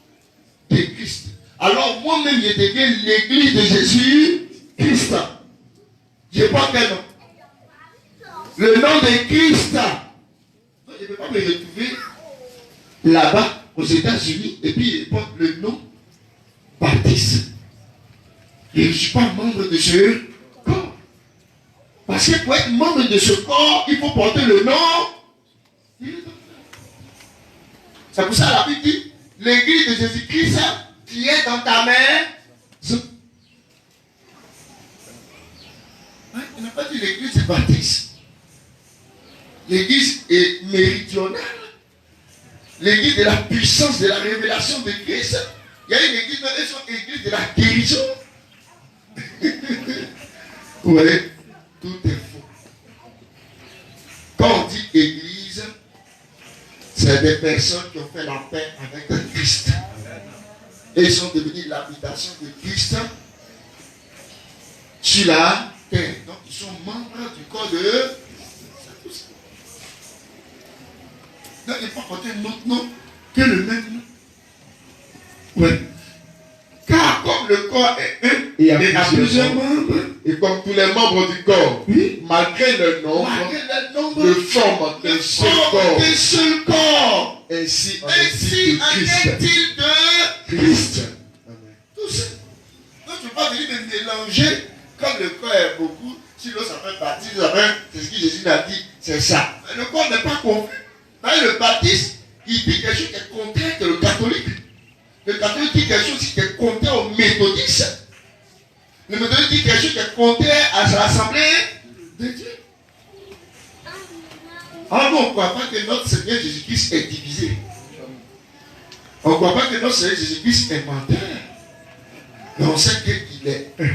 de Christ. Alors, moi-même, je deviens l'église de Jésus-Christ. Je porte quel nom? Le nom de Christ. Je ne peux pas me retrouver là-bas, aux États-Unis, et puis je porte le nom baptiste. Et je ne suis pas membre de ce corps. Parce que pour être membre de ce corps, il faut porter le nom. C'est pour ça la Bible dit, l'église de Jésus-Christ qui est dans ta main. Il n'a pas dit l'église est baptiste. L'église est méridionale. L'église de la puissance, de la révélation de Christ. Il y a une église, une église de la guérison. Vous voyez, tout est faux. Quand on dit église, c'est des personnes qui ont fait la paix avec le Christ. Et ils sont devenus l'habitation de Christ sur la terre. Donc ils sont membres du corps de... Donc il faut porter un autre nom que le même nom. Oui. Car comme le corps est un, Et il y a plusieurs membres. Et comme tous les membres du corps, Oui. malgré le nombre, ne forment qu'un seul corps. Un seul corps. Ainsi en Ainsi en est-il est-il de Christ. Amen. tout ça. Donc tu ne peux pas venir me mélanger comme le corps est beaucoup. Si l'autre s'appelle baptiste, c'est ce que Jésus a dit, c'est ça. Mais le corps n'est pas confus. Le baptiste, il dit quelque chose qui est contraire que le catholique. Le catholique dit quelque chose qui est contraire au méthodiste. Le méthodiste dit quelque chose qui est contraire à l'assemblée de Dieu. Alors nous, on ne croit pas que notre Seigneur Jésus-Christ est divisé. On ne croit pas que notre Seigneur Jésus-Christ est menteur. Mais on sait qu'il est un.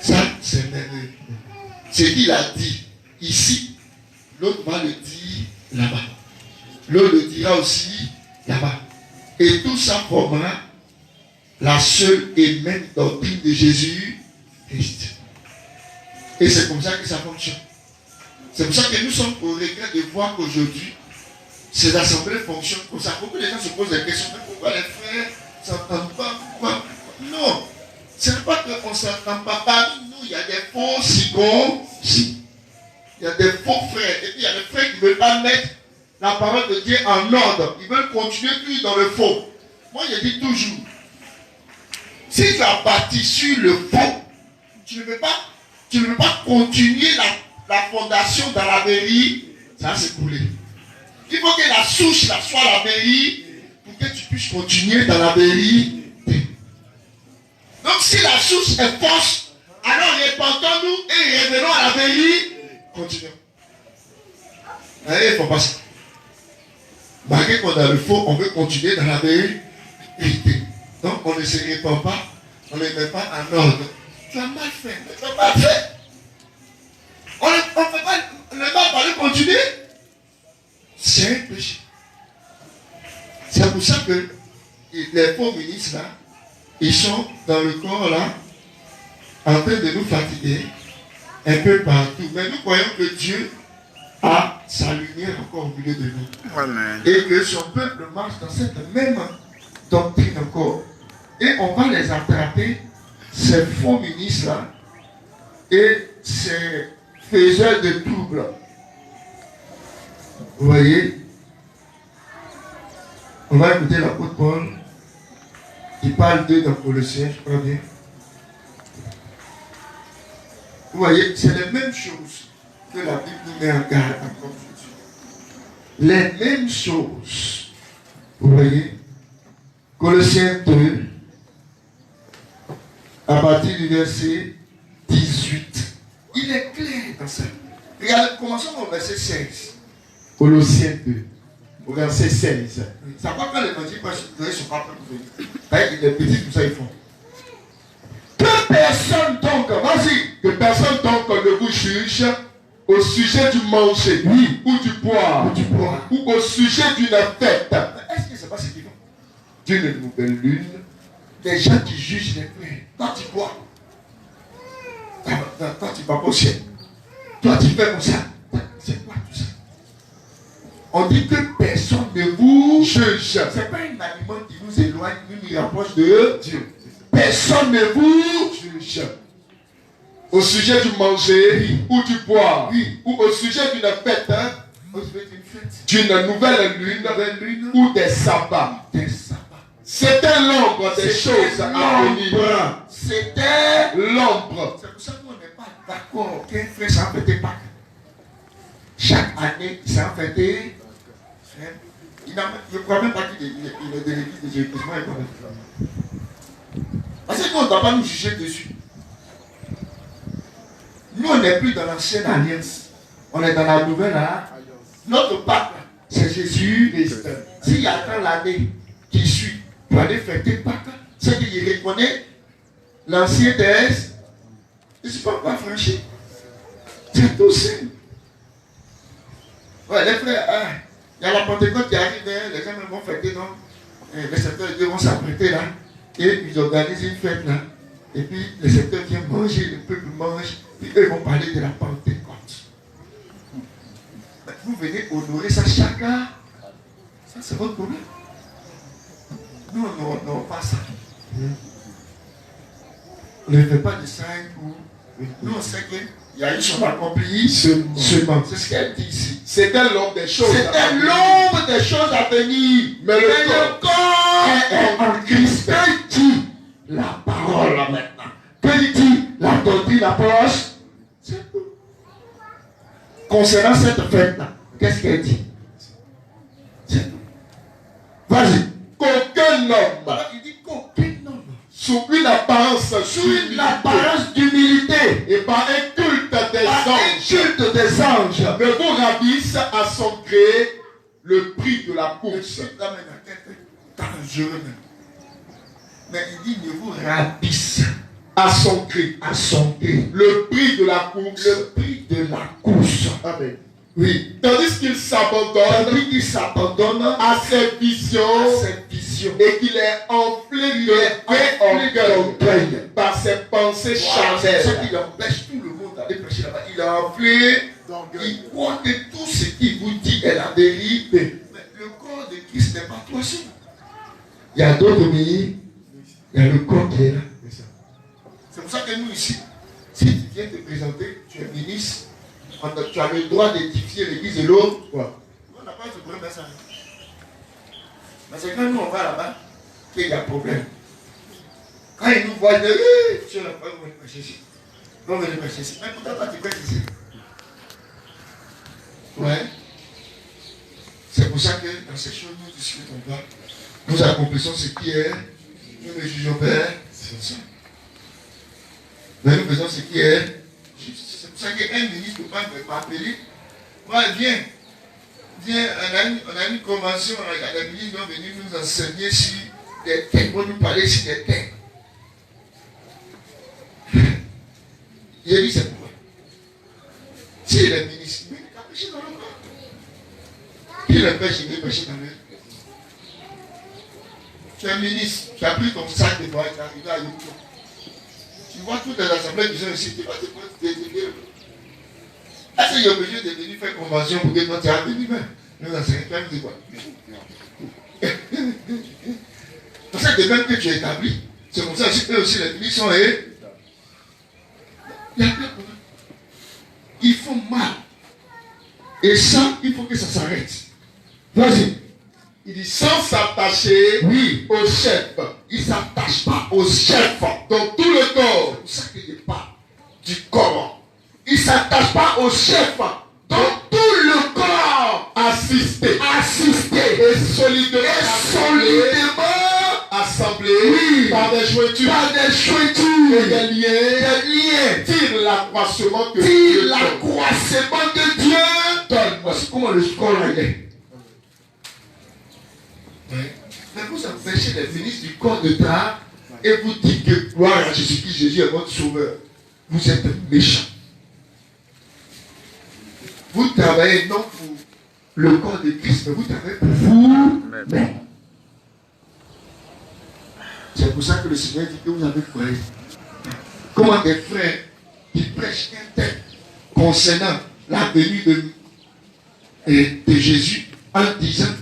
Ça, c'est merveilleux. Ce qu'il a dit ici, l'autre va le dire là-bas. L'autre le dira aussi là-bas. Et tout ça formera la seule et même doctrine de Jésus-Christ. Et c'est comme ça que ça fonctionne. C'est pour ça que nous sommes au regret de voir qu'aujourd'hui, ces assemblées fonctionnent comme ça. Beaucoup de gens se posent des questions. Mais pourquoi les frères ne s'entendent pas? Pourquoi? Non. Ce n'est pas qu'on ne s'entend pas. Parmi nous, il y a des faux circoncis. Il y a des faux frères. Et puis il y a des frères qui ne veulent pas mettre la parole de Dieu en ordre. Ils veulent continuer plus dans le faux. Moi, je dis toujours, si tu as bâti sur le faux, tu ne veux pas continuer la fondation dans la vérité, ça va s'écouler. Il faut que la souche là soit la vérité pour que tu puisses continuer dans la vérité. Donc si la souche est fausse, alors répandons-nous et revenons à la vérité. Continuons. Il ne faut pas ça. Malgré qu'on a le faux, on veut continuer dans la vérité. Donc on ne se répand pas, on ne met pas en ordre. Tu as mal fait, tu as mal fait. On ne fait pas le mal par le continuer. C'est un péché. C'est pour ça que les faux ministres là, ils sont dans le corps là, en train de nous fatiguer un peu partout. Mais nous croyons que Dieu a sa lumière encore au milieu de nous. Amen. Et que son peuple marche dans cette même doctrine encore. Et on va les attraper, ces faux ministres là, et ces faiseurs de troubles. Vous voyez, on va écouter l'apôtre Paul. Il parle d'eux dans Colossiens, je crois bien. Vous voyez, c'est les mêmes choses que la Bible nous met en garde encore aujourd'hui. Les mêmes choses. Vous voyez, Colossiens 2, à partir du verset 18. Il est clair dans ça. Regardez, commençons au verset 16. Colossiens 2, au verset 16. Ça va quand l'évangile passe, ils ne sont pas prêts pour venir. Il est petit, tout ça, ils font. Que personne donc, vas-y, Que personne donc ne vous juge au sujet du manger, Oui. ou du boire, ou du bois. ou au sujet d'une fête, Est-ce que c'est pas ce qu'ils font? d'une nouvelle lune. Des gens qui jugent les frères. Toi, tu bois. Toi, tu vas pas au ciel. Toi, tu fais comme ça. C'est quoi tout ça? On dit que personne ne vous Juge. C'est pas un aliment qui nous éloigne, nous rapproche de Dieu. Personne ne vous Juge. Au sujet du manger, ou du boire, Oui. ou au sujet d'une fête, On se fait une fête. d'une nouvelle lune, ou des sabbats. Des sabbats. C'était l'ombre des choses à venir. L'ombre. C'était. L'ombre. C'est pour ça qu'on n'est pas d'accord qu'un frère s'en fêtait Pâques. Chaque année, il s'en fêtait. Je ne crois même pas qu'il est de l'église de Jésus. Parce qu'on ne doit pas nous juger dessus. Nous, on n'est plus dans l'ancienne alliance. On est dans la nouvelle alliance. Notre pape, c'est Jésus. S'il y a tant l'année qui suit pour aller fêter Pâques, c'est qu'il reconnaît l'ancien thèse. Il ne sait pas quoi franchir. C'est tout simple. Ouais, les frères, il y a la Pentecôte qui arrive, les gens vont fêter, non? Les secteurs vont s'apprêter là, et ils organisent une fête là. Et puis les secteurs viennent manger, le peuple mange, puis eux vont parler de la Pentecôte. Vous venez honorer ça chacun. Ça, c'est votre problème. Nous, on n'aura pas ça. On ne fait pas de signes pour. Nous, on sait qu'il y a une chose accomplie seulement. C'est ce qu'elle dit ici. C'était l'ombre des choses. C'était l'ombre des choses à venir. Mais le corps est en Christ. Que dit la parole là maintenant? Que dit la doctrine approche? C'est tout. Concernant cette fête-là, qu'est-ce qu'elle dit? C'est tout. Vas-y. Qu'aucun homme, Il dit qu'aucun homme, sous une apparence d'humilité et par un culte des anges, ne vous ravisse à son gré le prix de la course. Dangereux même. Mais il dit ne vous ravisse À son gré. Le prix de la course. Amen. Oui. Tandis qu'il s'abandonne à ses visions et qu'il est enflé d'orgueil par ses pensées charnelles. Ce qui empêche tout le monde d'aller prêcher là-bas. Il est enflé. Il croit que tout ce qu'il vous dit est la vérité. Mais le corps de Christ n'est pas toi seul. Il y a d'autres pays. Il y a le corps qui est là. C'est pour ça que nous ici, si tu viens te présenter, tu es ministre, tu as le droit d'édifier l'église de l'autre. On n'a pas de problème à ça. Mais c'est quand nous on va là-bas qu'il y a problème. Quand ils nous voient, ils disent, tu n'as pas venir prêcher ici. On va venir prêcher ici. Mais pourtant, toi, tu prêches ici. Ouais. C'est pour ça que dans ces choses, nous discutons pas. Nous accomplissons ce qui est. Nous ne jugeons pas. C'est ça. Mais nous faisons ce qui est. C'est pour ça qu'un ministre ne peut pas m'appeler. Moi, viens, on a une convention, les ministres vont venir nous enseigner sur des thèmes, vont nous parler sur des thèmes. J'ai dit c'est pourquoi. Si les ministres, il va pêcher dans le corps. Qui le pêche, il va pêcher dans le corps. Tu es ministre, tu as pris ton sac de bois, tu es arrivé à Yoko. Tu vois toutes les assemblées qui sont ici, tu vas te dire. Est-ce qu'il est obligé de venir faire convention pour que toi tu as venu même? Nous enseignons, tu as dit quoi? C'est ça que même que tu es établi. C'est comme ça que eux aussi les ministres sont et. Il y a plein de problèmes. Ils font mal. Et ça, il faut que ça s'arrête. Vas-y. Il dit sans s'attacher au chef. Il ne s'attache pas au chef Dans tout le corps. C'est pour ça qu'il parle du corps. Il ne s'attache pas au chef dans tout le corps. Assister. Et solidement assemblé par des jointures et des liens. Tire l'accroissement que Dieu donne. Voici comment le corps est. Mais vous empêchez les ministres du corps de tard et vous dites que gloire à Jésus-Christ, Jésus est votre sauveur. Vous êtes méchants. Vous travaillez non pour le corps de Christ, mais vous travaillez pour vous-même. C'est pour ça que le Seigneur dit que vous avez croyé. Comment des frères qui prêchent un texte concernant la venue de Jésus en disant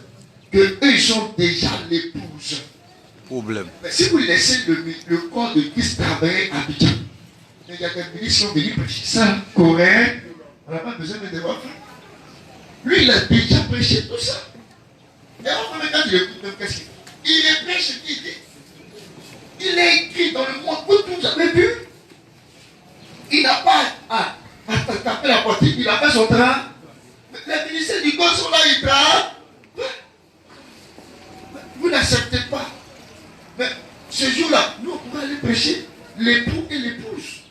que eux ils sont déjà l'épouse. Problème. Mais si vous laissez le corps de Christ travailler à Abidjan, il y a des ministres qui sont venus prêcher ça, coréen, on n'a pas besoin de devoir faire. Lui, il a déjà prêché tout ça. Et enfin, quand il écoute, même qu'est-ce qu'il fait? Il prêche ce qu'il dit. Il est écrit dans le monde, vous avez vu? Il n'a pas à taper la porte, il a fait son train. Les ministères du corps sont là, ils travaillent. on va aller prêcher l'époux et l'épouse.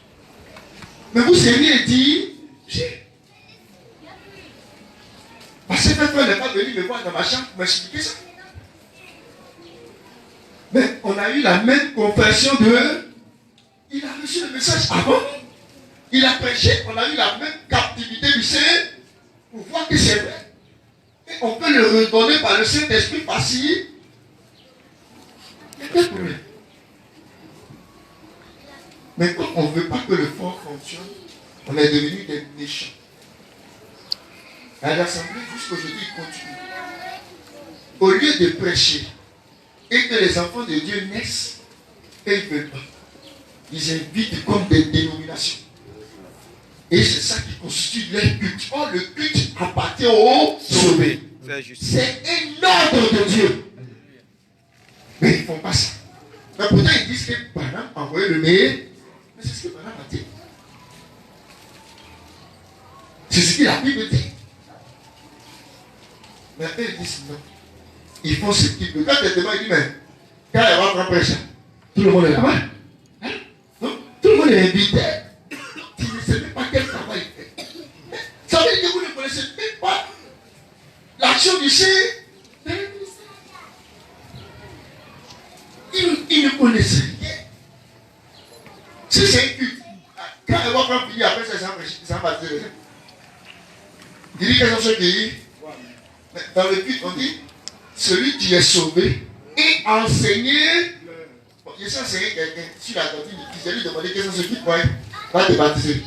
Mais vous seriez dit, parce que cette fois, elle n'est pas venue me voir dans ma chambre pour m'expliquer ça. Mais on a eu la même confession de... Il a reçu le message avant. Il a prêché, on a eu la même captivité du Seigneur pour voir que c'est vrai. Et on peut le redonner par le Saint-Esprit facile. Il n'y a pas de problème. Mais quand on ne veut pas que le fort fonctionne, on est devenu des méchants. À l'Assemblée, jusqu'aujourd'hui, il continue. Au lieu de prêcher et que les enfants de Dieu naissent, et ils ne veulent pas. Ils invitent comme des dénominations. Et c'est ça qui constitue leur culte. Or, le culte appartient aux sauvés. C'est un ordre de Dieu. Mais ils ne font pas ça. Mais pourtant, ils disent que Branham a envoyé le mail. Mais c'est ce que Branham a dit. C'est ce que la Bible dit. Mais eux, ils disent non. Ils font ce qu'ils veulent. Quand elle demande, il dit, mais quand elle va prendre prêcher, tout le monde est là-bas. Hein? Non? Tout le monde est invité. Tu ne sais même pas quel travail il fait. Ça veut dire que vous ne connaissez même pas l'action du Seigneur. Ils ne connaissent rien. Si c'est un culte, quand elle va prendre prier, après ça va baptiser les gens. Il dit quels sont ceux qui... Mais dans le culte, on dit celui qui est sauvé et enseigné. Bon, je sais enseigner quelqu'un sur la doctrine du Christ. Je lui demander quels sont ceux qui va te baptiser.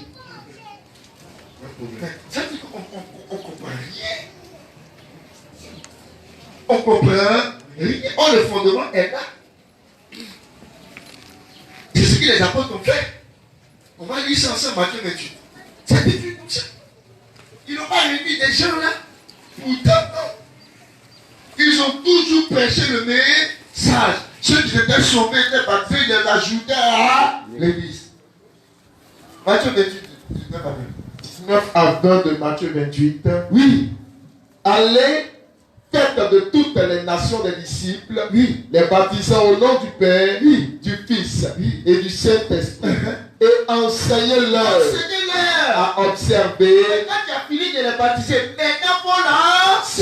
Ça veut dire qu'on ne comprend rien. On ne comprend rien. Oh, le fondement est là. C'est ce que les apôtres ont fait. On va lire ça ensemble, Matthieu 28. Ça devient comme ça. Ils n'ont pas réuni des gens là. Pourtant, ils ont toujours prêché le message. Ceux qui étaient sauvés étaient baptisés, ils les ajoutaient à l'église. Matthieu 28, 19 à 20 de Matthieu 28. oui. Allez, faites de toutes les nations des disciples, Oui. les baptisant au nom du Père, Oui. du Fils Oui. et du Saint-Esprit, et enseignez-leur Enseignez-leur. à observer. Quand tu as fini de les baptiser, maintenant il faut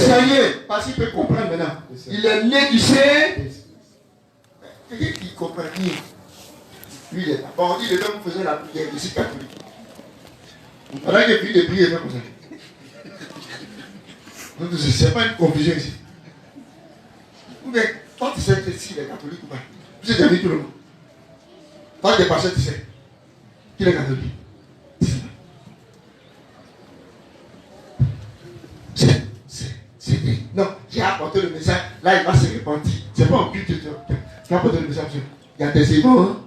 l'enseigner. Parce qu'il peut comprendre maintenant. Il est né du Saint. C'est-à-dire qu'il comprend rien. Lui, il est là. Bon, on dit, les gens vous faisaient la prière, je suis catholique. Pendant qu'il prie de prier, il fait comme ça. Donc, ce n'est pas une confusion ici. Mais quand tu sais que si il est catholique ou pas, tu sais avec tout le monde. Quand tu es pasteur, tu sais qu'il est catholique. Non, j'ai apporté le message, là il va se repentir. C'est pas un culte, tu as apporté le message. Il y a des évents. Hein?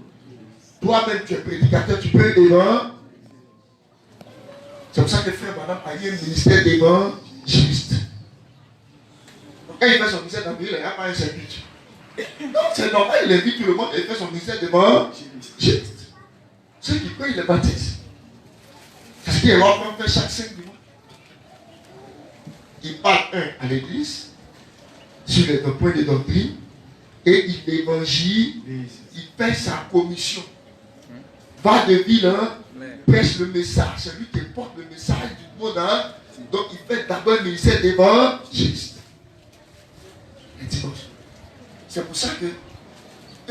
Toi-même, tu es prédicateur, tu peux évangéliser. C'est pour ça que frère madame a eu un ministère d'évangéliste. Donc quand il fait son ministère d'évangéliste, il n'y a pas un seul culte. Non, c'est normal, il invite tout le monde et il fait son ministère d'évangéliste. Ceux qui croient, il les baptise. Parce qu'il va faire chaque 5 mois. Il parle à l'église sur les points de doctrine et il évangile, il fait sa commission. Va de ville, hein, prêche le message, c'est lui qui porte le message du monde. Hein. Donc il fait d'abord le ministère d'évangéliste. Le dimanche. C'est pour ça que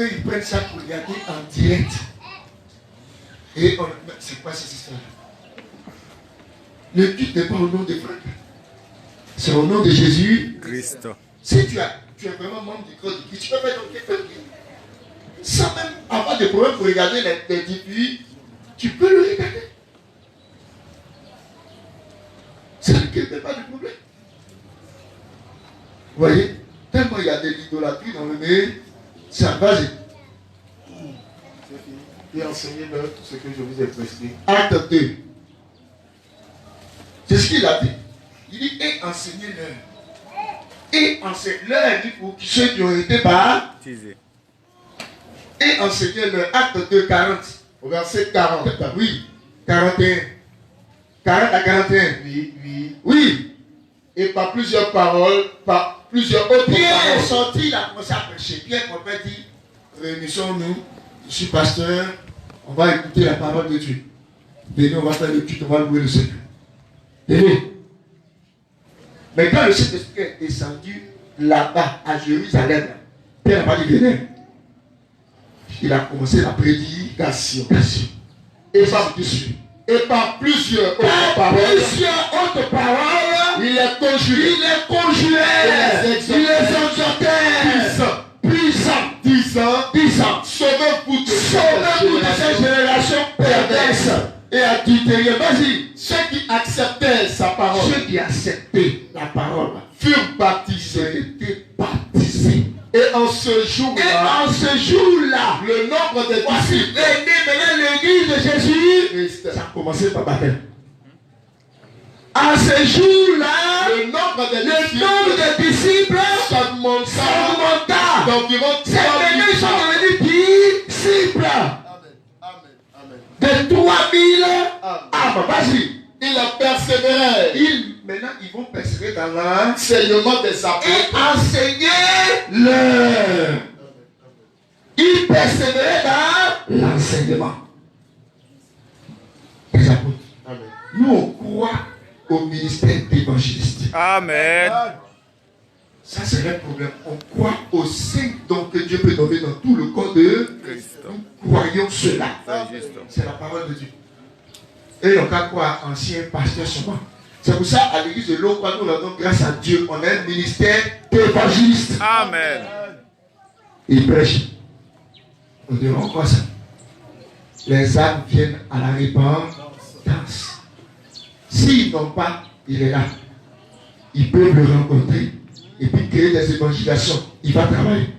eux ils prennent ça pour regarder en direct. Et c'est quoi cette histoire? Le culte n'est pas au nom de Franck. C'est au nom de Jésus Christ. Si tu es vraiment membre du corps du Christ, tu peux faire ton quelque sans même avoir de problème pour regarder les diffus, tu peux le regarder. Ça ne crée pas de problème. Vous voyez, tellement il y a de l'idolâtrie dans le milieu, ça va. Et enseignez-leur tout ce que je vous ai prescrit. Acte 2. C'est ce qu'il a dit. Il dit, et enseignez-leur. Et enseignez-leur, dit pour ceux qui ont été baptisés. Et enseignez-leur. Acte 2, 40. Au verset 40. Oui. 41. 40 à 41. Oui, oui. Oui. Et par plusieurs paroles, par plusieurs autres Pierre est paroles. sorti, il a commencé à prêcher. Pierre, mon père dit, réunissons-nous je suis pasteur, on va écouter la parole de Dieu. Venez, on va faire le culte, on va louer le Seigneur. Venez. Mais quand le Saint-Esprit est descendu là-bas, à Jérusalem, Pierre n'a pas dit venez. Il a commencé la prédication. Et par dessus. Et par plusieurs autres paroles, il les conjurait. Il les exhortait. Puissant. Sauvez-vous de cette génération perverse et adultérieuse. Vas-y. Ceux qui acceptaient sa parole. Ceux qui acceptaient la parole furent baptisés. Et en ce jour-là, le nombre des disciples. l'église de Jésus, ça a commencé par baptême. À ce jour-là, le nombre des disciples s'augmenta d'environ 3 000. Ils sont devenus disciples. De 3 000 âmes. Vas-y. Ils persévéraient. Maintenant, ils vont persévérer dans l'enseignement des apôtres. Et enseigner Ils persévéraient dans l'enseignement des apôtres. Amen. Nous, on croit au ministère d'évangéliste. Amen. Ça, c'est un problème. On croit aux 5 dons que Dieu peut donner dans tout le corps de Christ. Nous croyons cela. C'est la parole de Dieu. Et on va croire ancien pasteur seulement. C'est pour ça, à l'église de Lokwa, nous rendons grâce à Dieu. On a un ministère d'évangéliste. Amen. Il prêche. Nous devons croire ça. Les âmes viennent à la repentance. S'ils n'ont pas, il est là. Ils peuvent le rencontrer et puis créer des évangélisations. Il va travailler.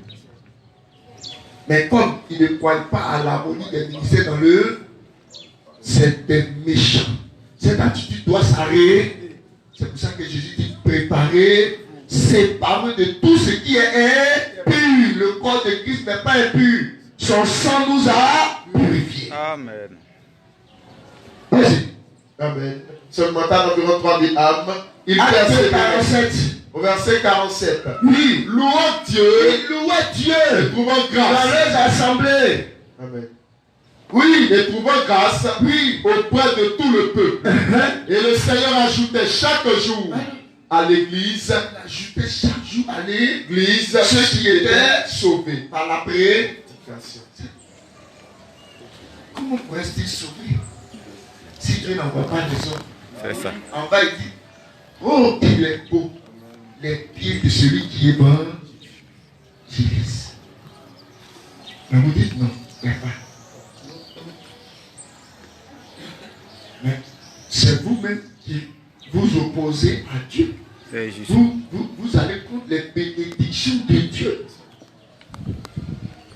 Mais comme ils ne croient pas à l'harmonie des ministères dans le, c'est des méchants. Cette attitude doit s'arrêter. C'est pour ça que Jésus dit préparez, séparez de tout ce qui est impur. Le corps de Christ n'est pas impur. Son sang nous a purifiés. Amen. Vas-y. Amen. Seulement d'environ 3 000 âmes. Il persévérait. Au verset 47. Oui. Louant Dieu. Et trouvant grâce. Dans les assemblées. Amen. Oui, et trouvant grâce. Oui. Auprès de tout le peuple. Et le Seigneur ajoutait chaque jour à l'église. Ajoutait chaque jour à l'église ceux qui étaient sauvés par la prédication. Comment pourrait-il sauver si Dieu n'envoie pas les hommes? C'est ça. En bas, il dit oh, qu'il est beau les pieds de celui qui est bon. J'y laisse. Mais vous dites non, il n'y a pas. Mais c'est vous-même qui vous opposez à Dieu. Vous allez contre les bénédictions de Dieu.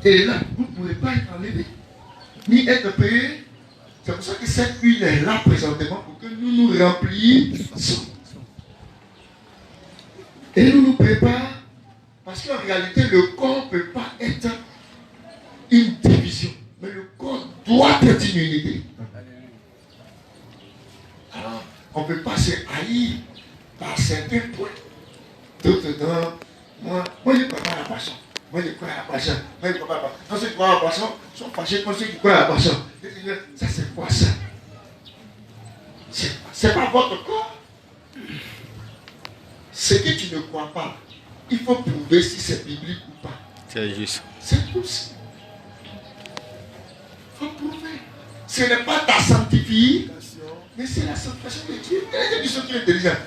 Et là, vous ne pouvez pas être enlevé, ni être payé. C'est pour ça que cette huile est là présentement pour que nous nous remplissions. Et nous nous préparons. Parce qu'en réalité, le corps ne peut pas être une division. Mais le corps doit être une unité. Alors, on ne peut pas se haïr par certains points. D'autres non. Moi, je ne crois pas à la passion. Moi, je crois à la passion. Moi, je ne crois pas à la passion. Quand ceux qui croient à la passion sont fâchés contre ceux qui croient à la passion. Ça, c'est quoi ça? C'est pas votre corps. Ce que tu ne crois pas, il faut prouver si c'est biblique ou pas. C'est juste. C'est tout ça. Il faut prouver. Ce n'est pas ta sanctification, mais c'est la sanctification de Dieu. Il y a des gens qui sont intelligents.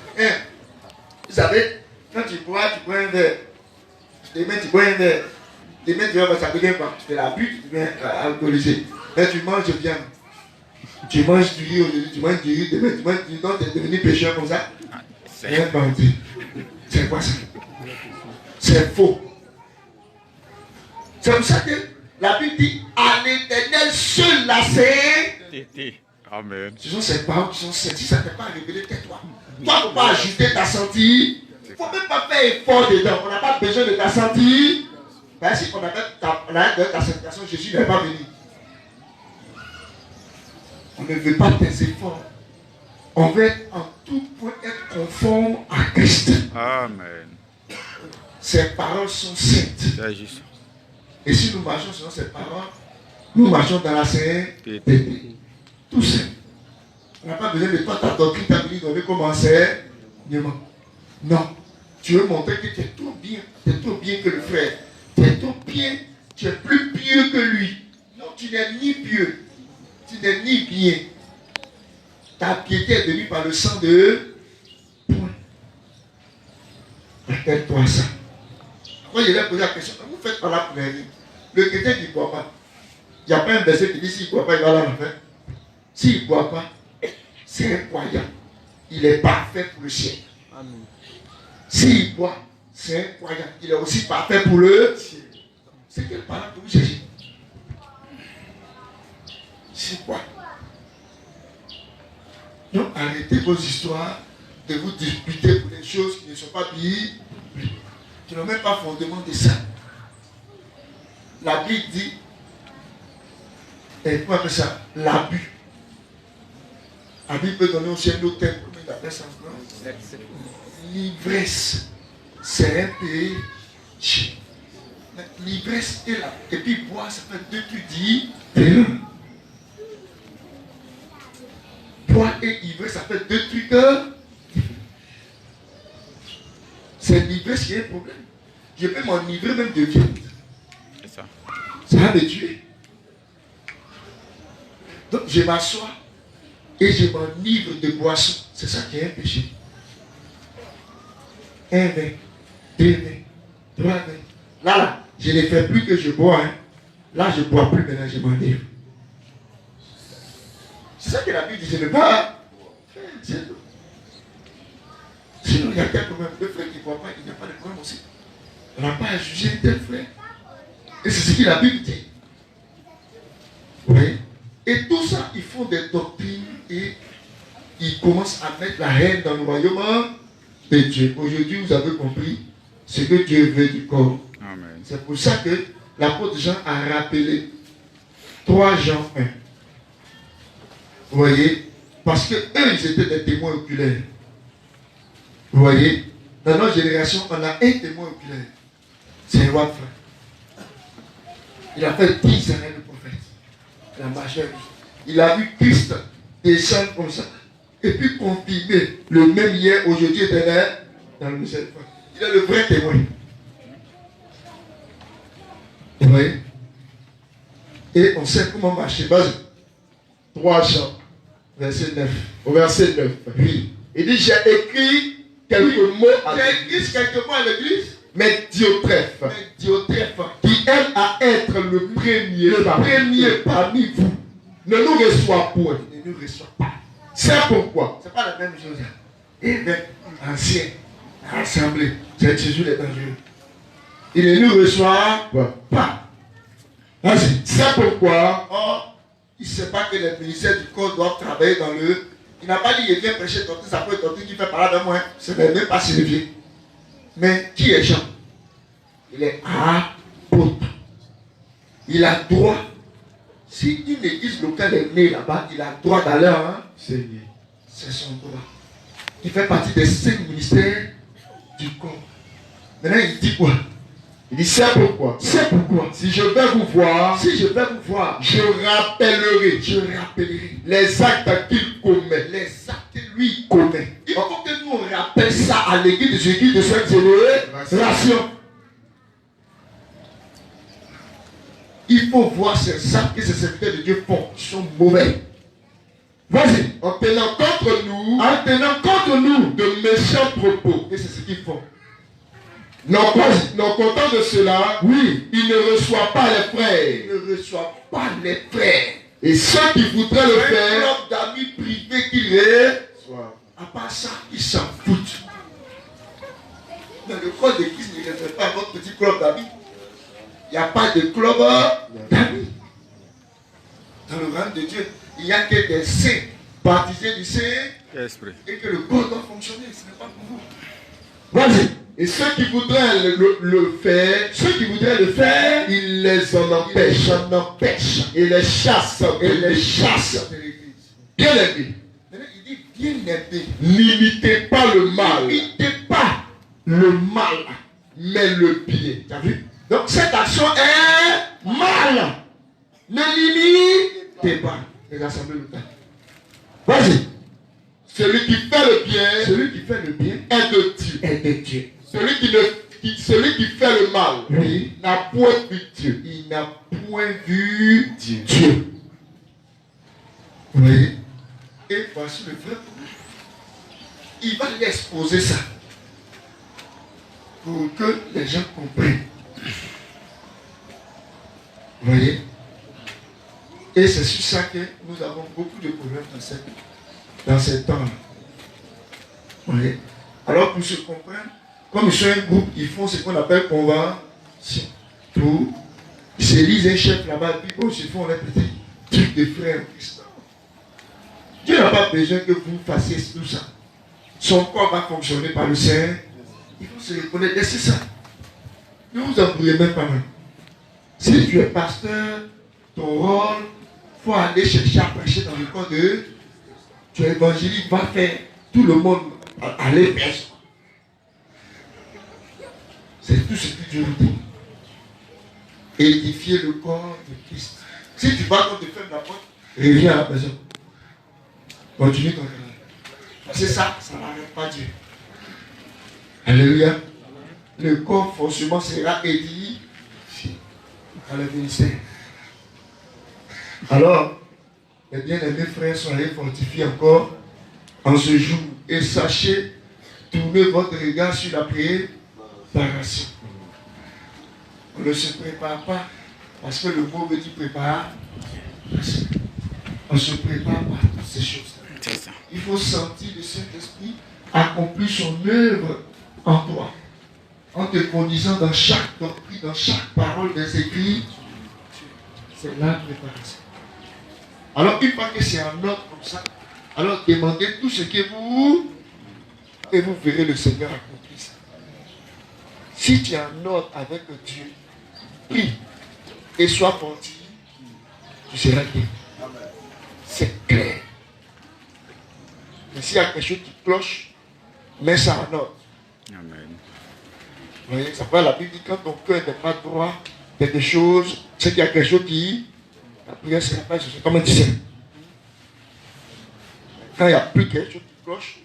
Vous savez, quand tu bois un verre. Demain, tu bois un verre. Demain, tu vas ça devient quoi? Tu fais la pute, tu deviens alcoolisé. Là, tu manges bien. Tu manges du riz aujourd'hui, tu manges du riz, demain, tu manges du riz, donc tu es devenu pécheur comme ça. C'est un bandit. C'est quoi ça? C'est faux. C'est pour ça que la Bible dit à l'Éternel seul la sainteté. Amen. Ce sont ces paroles qui sont saintes. Si ça ne t'est pas révélé, tais-toi. Toi, il ne faut pas ajouter ta sainteté. Il ne faut même pas faire effort dedans. On n'a pas besoin de ta sainteté. Ben, si on a ta sanctification, Jésus n'est pas venu. On ne veut pas tes efforts. On veut en tout point être conforme à Christ. Amen. Ces paroles sont saintes. C'est juste. Et si nous marchons selon ces paroles, Nous marchons dans la sainteté. Tout seul. On n'a pas besoin de toi, ta doctrine, ta vie, donner comme enseignement. Non. Tu veux montrer que tu es trop bien. Tu es trop bien que le frère. Tu es trop bien. Tu es plus pieux que lui. Non, tu n'es ni pieux. Tu n'es ni bien. Ta piété est venue par le sang de point. Rappelle-toi ça. Moi, je vais poser la question. Vous faites pas la première ligne. Le chrétien qui ne boit pas. Il n'y a pas un verset qui dit s'il ne boit pas, il va aller en enfer. S'il ne boit pas, c'est un croyant. Il est parfait pour le ciel. Amen. S'il boit, c'est un croyant. Il est aussi parfait pour le ciel. C'est quelle parole que vous cherchez? C'est quoi? Donc arrêtez vos histoires de vous disputer pour des choses qui ne sont pas bibliques, qui n'ont même pas fondement de ça. La Bible dit, et quoi que ça, l'abus. La Bible peut donner aussi un autre terme, comment il appelle ça? L'ivresse, c'est un péché. L'ivresse est là. Et puis boire, ça fait deux trucs différents. Boire et ivresse, ça fait deux trucs différents. C'est l'ivresse qui est un problème. Je peux m'enivrer même de viande. C'est ça. Ça va me tuer. Donc je m'assois et je m'enivre de boisson. C'est ça qui est un péché. Un verre, deux verres, trois verres. Là, je ne fais plus que je bois. Hein. Là, je ne bois plus, maintenant je m'enivre. C'est ça que la Bible dit, je ne bois. C'est tout. Sinon, il y a quelques même deux frères qui ne boivent pas, il n'y a pas de problème aussi. On n'a pas à juger tel frère. Et c'est ce que la Bible dit. Vous voyez? Et tout ça, ils font des doctrines et ils commencent à mettre la haine dans le royaume de Dieu. Aujourd'hui, vous avez compris ce que Dieu veut du corps. Amen. C'est pour ça que l'apôtre Jean a rappelé 3 Jean 1. Vous voyez? Parce que eux, ils étaient des témoins oculaires. Vous voyez? Dans notre génération, on a un témoin oculaire. C'est un roi de frère. Il a fait 10 années de prophète. La majeure. Il a vu Christ descendre comme ça. Et puis confirmer le même hier, aujourd'hui, éternel, dans le ciel. Il est le vrai témoin. Vous voyez? Et on sait comment marcher. Vas-y. 3 Jean, verset 9. Au verset 9. Oui. Il dit, j'ai écrit quelques mots à l'église. Quelques mots à l'église. Mais Diotrephe, qui aime à être le premier parmi vous, ne nous reçoit point. Ne nous reçoit pas. C'est pourquoi. C'est pas la même chose. Évêque, ancien, assemblée, c'est Jésus est dangereux. Il ne nous reçoit pas. Vas-y. C'est pourquoi. Or, il ne sait pas que les ministères du corps doivent travailler dans le. Il n'a pas dit il vient prêcher doctrine, ça peut être doctrine qui fait parler de moi. Ce n'est même pas Sylvie. Mais qui est Jean? Il est apôtre. Il a droit. Si une église locale est née là-bas, il a droit d'aller enseigner. C'est son droit. Il fait partie des 5 ministères du corps. Maintenant, il dit quoi? Il dit c'est pourquoi. C'est pourquoi. Si je vais vous voir, je rappellerai les actes qu'il commet. Les actes que lui commet. Il faut que nous on rappelle ça à l'église de cette génération. Il faut voir ces actes que ces serviteurs de Dieu font. Ils sont mauvais. Vas-y. En tenant contre nous de méchants propos. Et c'est ce qu'ils font. Non content de cela, oui, il ne reçoit pas les frères. Il ne reçoit pas les frères. Et ceux qui voudraient le faire, un club d'amis privés qu'il reçoit. À part ça, ils s'en foutent. Mais le corps d'église ne réfère pas à votre petit club d'amis. Il n'y a pas de club d'amis. Dans le règne de Dieu, il n'y a que des saints, baptisés du Saint-Esprit. Et que le corps doit fonctionner, ce n'est pas pour vous. Vas-y. Et ceux qui voudraient le faire, ils les en empêchent. Et les chassent. Bien aimé. Il dit bien aimé. N'imitez pas le mal. Mais le bien. Tu as vu? Donc cette action est mal. Ne limitez pas les assemblées locales. Vas-y. Celui qui fait le bien, Celui qui fait le bien est de Dieu. est de Dieu. Celui qui fait le mal, Oui. n'a point vu Dieu. Il n'a point vu Dieu. Oui. Et voici le frère. Il va l'exposer ça. Pour que les gens comprennent. Vous voyez? Et c'est sur ça que nous avons beaucoup de problèmes dans ces temps-là. Vous voyez? Alors pour se comprendre, comme ils sont un groupe, ils font ce qu'on appelle convention. Pour ils s'élisent un chef là-bas, puis ils se font un petit truc de frères. Dieu n'a pas besoin que vous fassiez tout ça. Son corps va fonctionner par le Saint. Il faut se reconnaître. Et c'est ça. Ne vous embrouillez même pas mal. Si tu es pasteur, ton rôle, il faut aller chercher à prêcher dans le corps de. Tu es évangéliste, va faire tout le monde aller faire ça. C'est tout ce que Dieu vous dit. Édifier le corps de Christ. Si tu vas quand tu fermes la porte, reviens à la maison. Continue ton travail. C'est ça, ça n'arrête pas Dieu. Alléluia. Le corps forcément sera édifié à le ministère. Alors, les bien-aimés frères, soyez fortifiés encore en ce jour et sachez tourner votre regard sur la préparation. On ne se prépare pas parce que le mot veut dire préparer. On se prépare par toutes ces choses. Il faut sentir le Saint-Esprit accomplir son œuvre en toi, en te conduisant dans chaque doctrine, dans chaque parole des Écritures. C'est la préparation. Alors, une fois que c'est en ordre comme ça, alors demandez tout ce que vous et vous verrez le Seigneur accomplir ça. Si tu es en ordre avec Dieu, prie et sois fortifié, tu seras guéri. C'est clair. Mais s'il y a quelque chose qui cloche, mets ça en ordre. Amen. Vous voyez, ça fait la Bible dit quand ton cœur n'est pas droit, quelque chose, c'est qu'il y a quelque chose qui. La prière se répète, c'est comme un disciple. Quand il n'y a plus quelque chose qui cloche,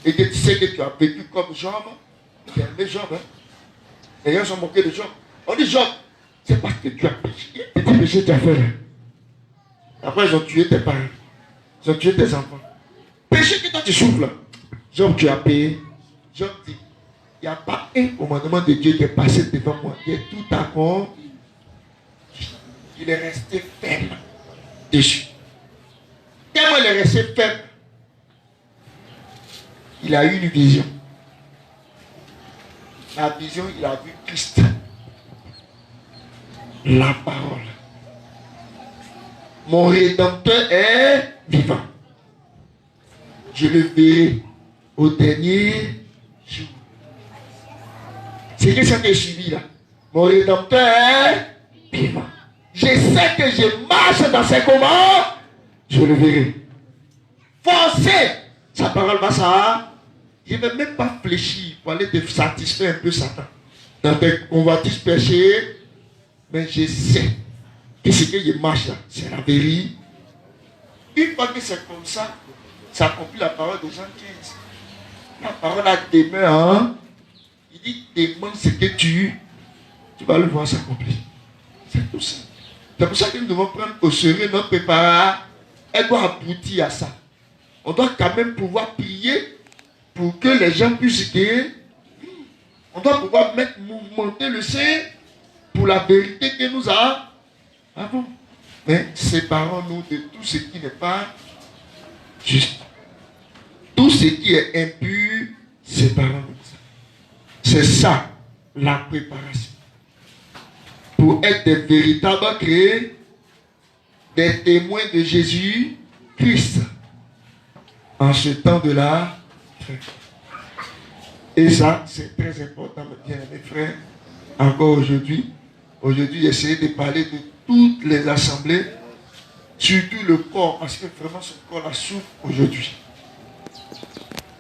et que tu sais que tu as vécu comme Job, tu as aimé Job, hein? Les gens sont moqués de Job. On dit Job, c'est parce que tu as péché. Et tu péché, tu as fait. Après, ils ont tué tes parents. Ils ont tué tes enfants. Péché que toi tu souffres là. Job, tu as payé. Job dit, il n'y a pas un commandement de Dieu qui est passé devant moi. Il est tout accompli. Il est resté ferme dessus. Tellement il est resté ferme, il a eu une vision. La vision, il a vu Christ. La parole. Mon Rédempteur est vivant. Je le verrai au dernier jour. C'est que ça qui est suivi là. Mon Rédempteur est vivant. Je sais que je marche dans ses commandes, je le verrai. Forcez, sa parole va ça. Je ne vais même pas fléchir pour aller te satisfaire un peu Satan. Dans tes convoitises péchées, mais je sais que ce que je marche là, c'est la vérité. Une fois que c'est comme ça, ça accomplit la parole de Jean 15. La parole a demeure, hein? Il dit, demande ce que tu vas le voir s'accomplir. C'est tout ça. C'est pour ça que nous devons prendre au sérieux notre préparation. Elle doit aboutir à ça. On doit quand même pouvoir prier pour que les gens puissent guérir. On doit pouvoir mouvementer le sein pour la vérité que nous avons. Mais séparons-nous de tout ce qui n'est pas juste. Tout ce qui est impur, séparons-nous. C'est ça, la préparation. Pour être des véritables créés, des témoins de Jésus-Christ en ce temps de la fin. Et ça, c'est très important, bien mes frères. Encore aujourd'hui, j'ai essayé de parler de toutes les assemblées, surtout le corps, parce que vraiment ce corps-là souffre aujourd'hui.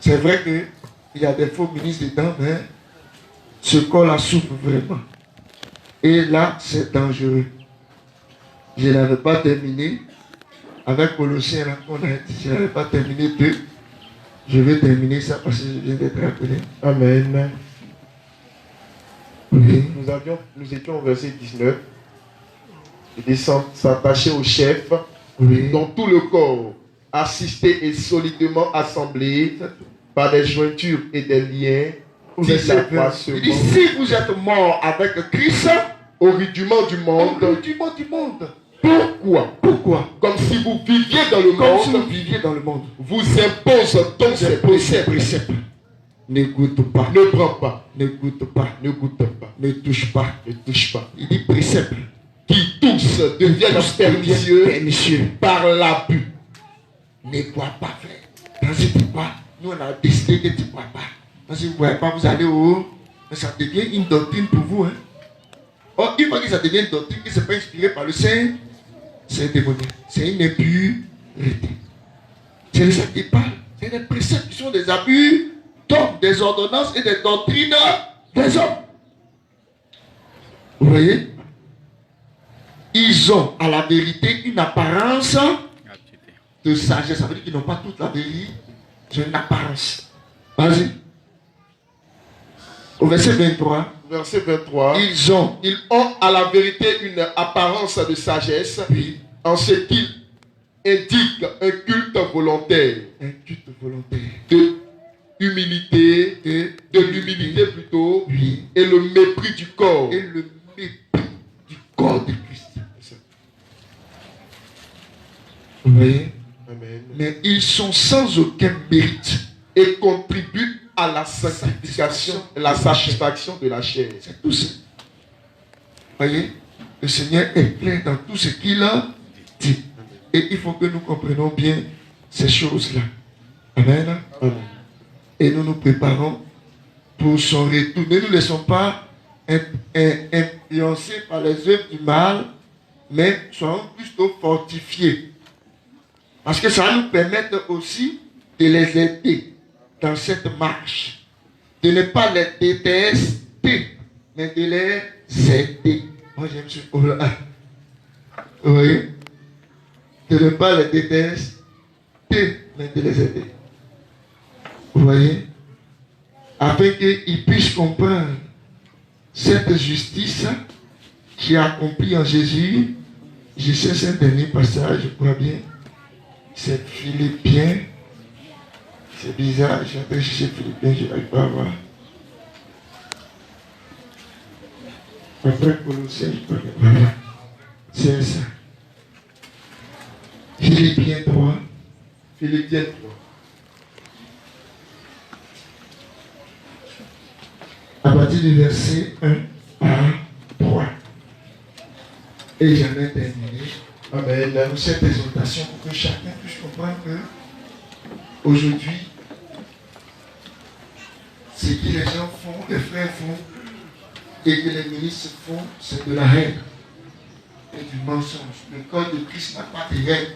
C'est vrai qu'il y a des faux ministres dedans, mais ce corps-là souffre vraiment. Et là, c'est dangereux. Je n'avais pas terminé. Avec Colossiens, là, je n'avais pas terminé 2. Je vais terminer ça parce que je viens d'être appelé. Amen. Oui. Nous étions au verset 19. Il s'attacher au chef Oui. dont tout le corps, assisté et solidement assemblé par des jointures et des liens, dit la Il dit, si vous êtes mort avec Christ, au rudiment du monde. Pourquoi? Comme si vous viviez dans le comme si vous monde, viviez dans le monde. vous impose donc ces préceptes. Ne goûte pas. Ne prends pas, Ne goûte pas. ne goûte pas, Ne touche pas. ne touche pas. Il dit précepte. Qui tous deviennent pernicieux Pernicieux. par l'abus. Ne bois pas, frère. Parce que tu bois, nous on a décidé que tu ne bois pas. Parce que vous ne voyez pas, vous allez au haut. Mais ça devient une doctrine pour vous. Hein. Or, une fois que ça devient une doctrine qui ne s'est pas inspirée par le Saint, c'est démoniaque. C'est une impureté. C'est de ça qu'il parle. C'est des préceptes qui sont des abus, donc des ordonnances et des doctrines des hommes. Vous voyez? Ils ont à la vérité une apparence de sagesse. Ça veut dire qu'ils n'ont pas toute la vérité. C'est une apparence. Vas-y. Au verset 23. Verset 23. Ils ont à la vérité une apparence de sagesse, oui, en ce qu'ils indiquent un culte volontaire, un culte volontaire. de humilité, de l'humilité plutôt, Oui. et le mépris du corps. Et le mépris du corps de Christ. Vous voyez? Amen. Mais ils sont sans aucun mérite. Et contribuent à la sanctification, la satisfaction de la chair. C'est tout ça. Vous voyez? Le Seigneur est clair dans tout ce qu'il a dit. Et il faut que nous comprenions bien ces choses-là. Amen. Amen. Et nous nous préparons pour son retour. Ne nous laissons pas influencer par les œuvres du mal, mais soyons plutôt fortifiés. Parce que ça va nous permettre aussi de les aider dans cette marche. De ne pas les détester, mais de les aider. Moi, j'aime ce mot-là. Vous voyez? De ne pas les détester, mais de les aider. Vous voyez? Afin qu'ils puissent comprendre cette justice qui est accomplie en Jésus. Je sais ce dernier passage, je crois bien. C'est Philippiens. C'est bizarre, j'ai entendu chez Philippiens, je n'arrive pas à voir. Après Colossiens, je crois que voilà. C'est ça. Philippiens 3. Philippiens 3. À partir du verset 1 à 3. Et j'en ai terminé. Amen. Pour cette exhortation, pour que chacun puisse comprendre que aujourd'hui, ce que les gens font, les frères font, et que les ministres font, c'est de la haine et du mensonge. Le corps de Christ n'a pas de haine.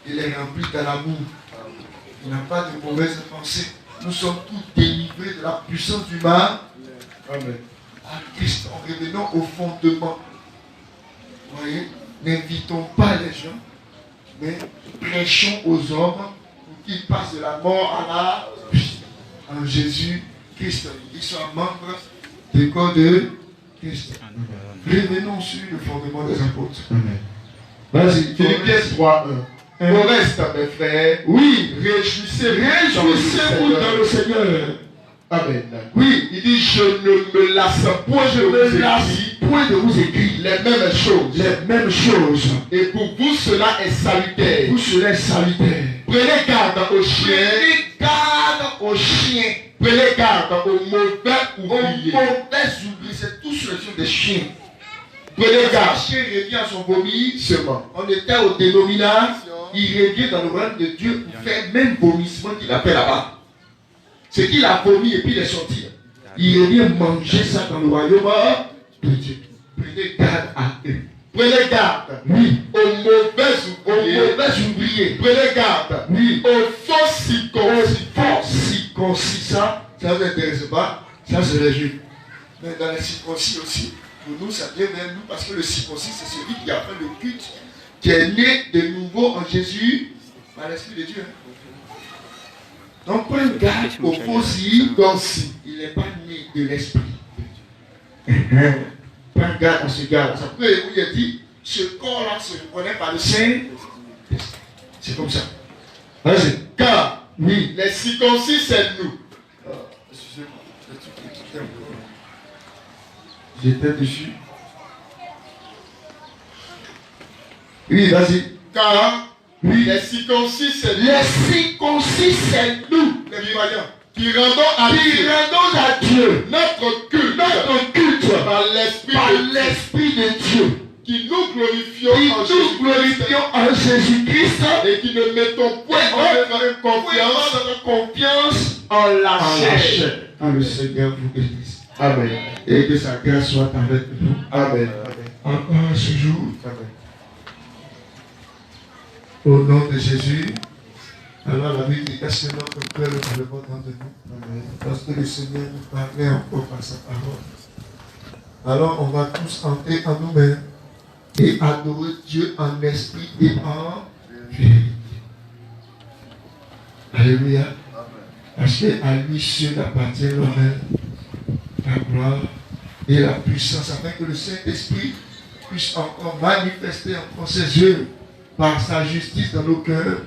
Il est rempli de l'amour. Il n'a pas de mauvaises pensées. Nous sommes tous délivrés de la puissance du mal. Amen. À Christ, en revenant au fondement. Vous voyez, n'invitons pas les gens, mais prêchons aux hommes pour qu'ils passent de la mort à la vie. En Jésus-Christ, ils soient membres du corps de Christ. Revenons sur le fondement des apôtres. Vas-y, Philippiens 3, 1. Au reste, mes frères, oui, réjouissez-vous dans le Seigneur. Amen. Oui, Il dit, je ne me lasse point je me lasse point de vous écrire les mêmes choses. les mêmes choses. Et pour vous, cela est salutaire. Vous serez salutaires. Prenez garde aux chiens. Prenez garde aux chiens. Prenez garde aux mauvais Aux ouvriers. mauvais oublis, c'est tous ceux qui sont des chiens. Prenez Un garde chien revient à son vomi. seulement. On était au dénominateur. Il revient dans le royaume de Dieu pour faire même vomissement qu'il a fait là-bas. C'est qu'il a vomi et puis il est sorti. Il revient manger ça dans le royaume de Dieu. Prenez garde à eux. Prenez garde Oui. aux mauvais Aux ouvriers. mauvais ouvriers. Prenez garde Oui. aux faux circoncis. Circoncis, ça vous intéresse pas. Ça, c'est les juifs. Mais dans les circoncis aussi, Pour nous, ça vient vers nous parce que le circoncis, c'est celui qui a fait le culte, qui est né de nouveau en Jésus par l'Esprit de Dieu. Donc, prends garde au faux circoncis. Il n'est pas né de l'Esprit. Prends garde à ce gars. Ça peut vous dire, dit, ce corps-là se reconnaît par le Saint. C'est comme ça. Vas-y. Car, oui, les circoncis, c'est nous. Excusez-moi. J'étais dessus. Oui, vas-y. Car, oui, les circoncis, c'est nous. Les circoncis, c'est nous, les croyants, qui rendons à Dieu notre culte par l'Esprit de Dieu. Qui nous glorifions en Jésus-Christ et qui ne mettons point notre confiance en la chair. Que le Seigneur vous bénisse. Amen. Et que sa grâce soit avec nous. Amen. Encore ce jour. Amen. Au nom de Jésus. Alors la Bible dit, est-ce que notre cœur est le bon nom de nous? Amen. Parce que le Seigneur nous parlait encore par sa parole. Alors on va tous entrer en nous-mêmes et adorer Dieu en esprit et en vérité. Alléluia. Parce qu'à lui seul appartient l'honneur, la gloire et la puissance, afin que le Saint-Esprit puisse encore manifester encore ses œuvres par sa justice dans nos cœurs,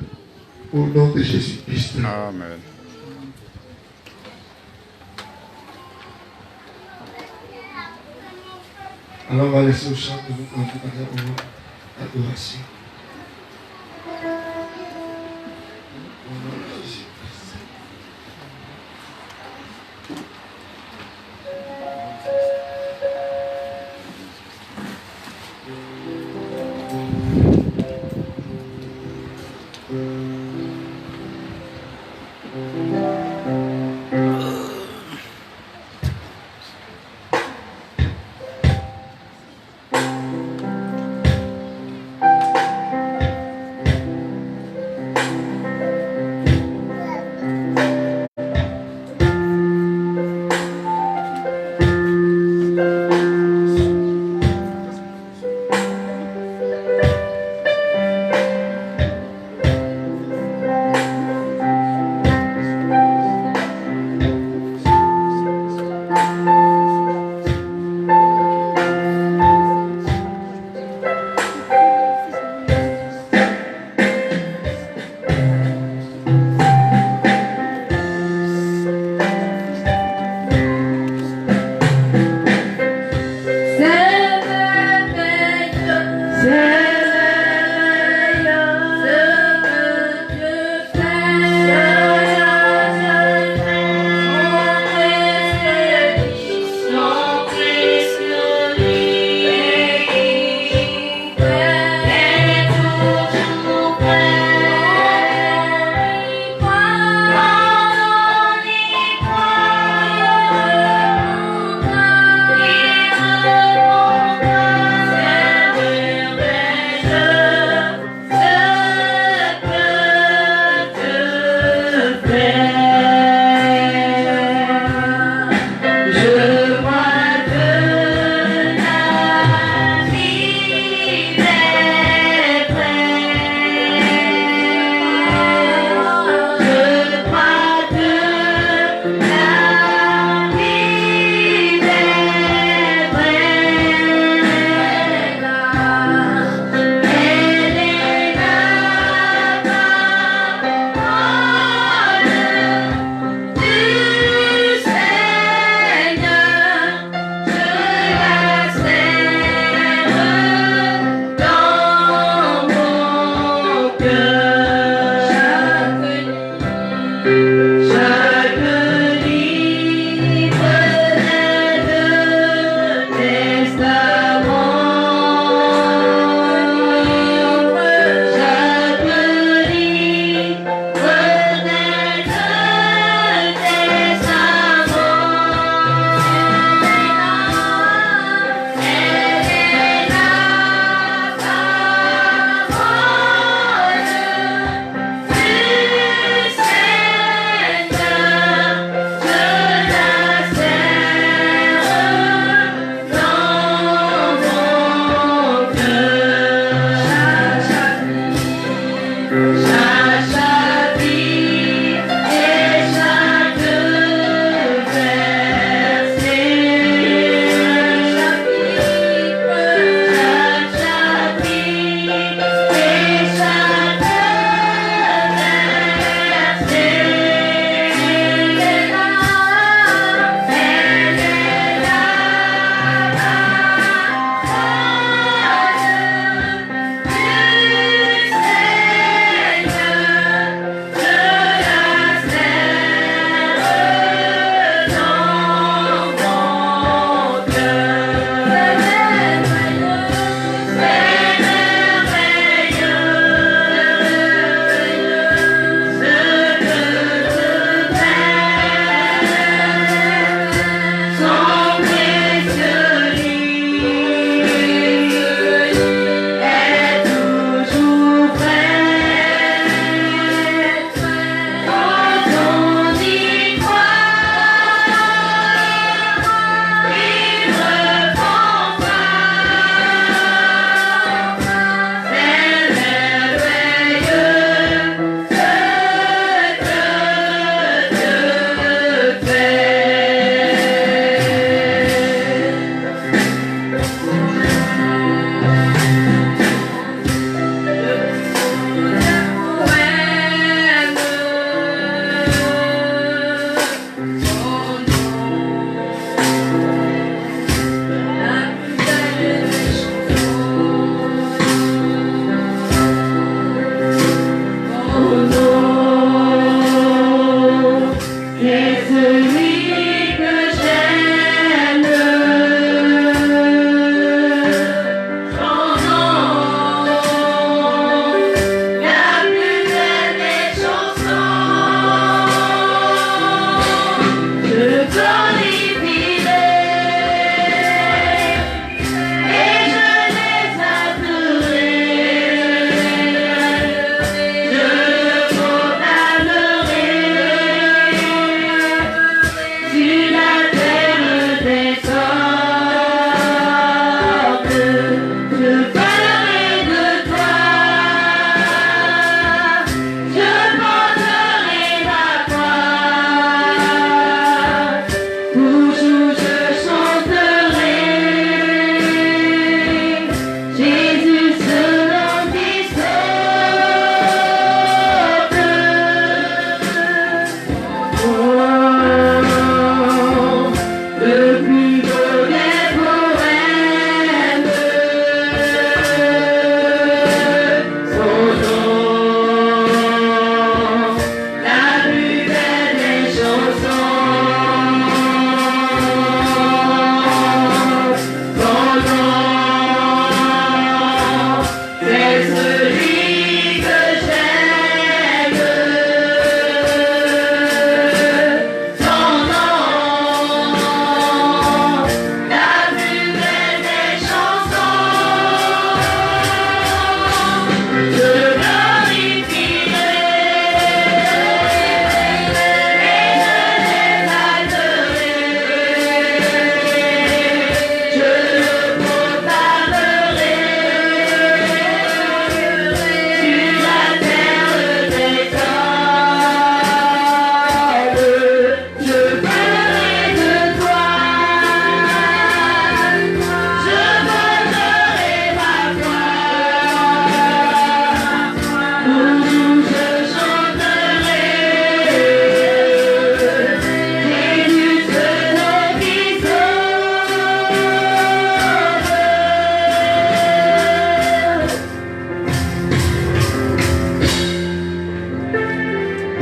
au nom de Jésus-Christ. Amen. Alors on va laisser au chant de nous continuer à l'adoration. Au nom de Jésus-Christ.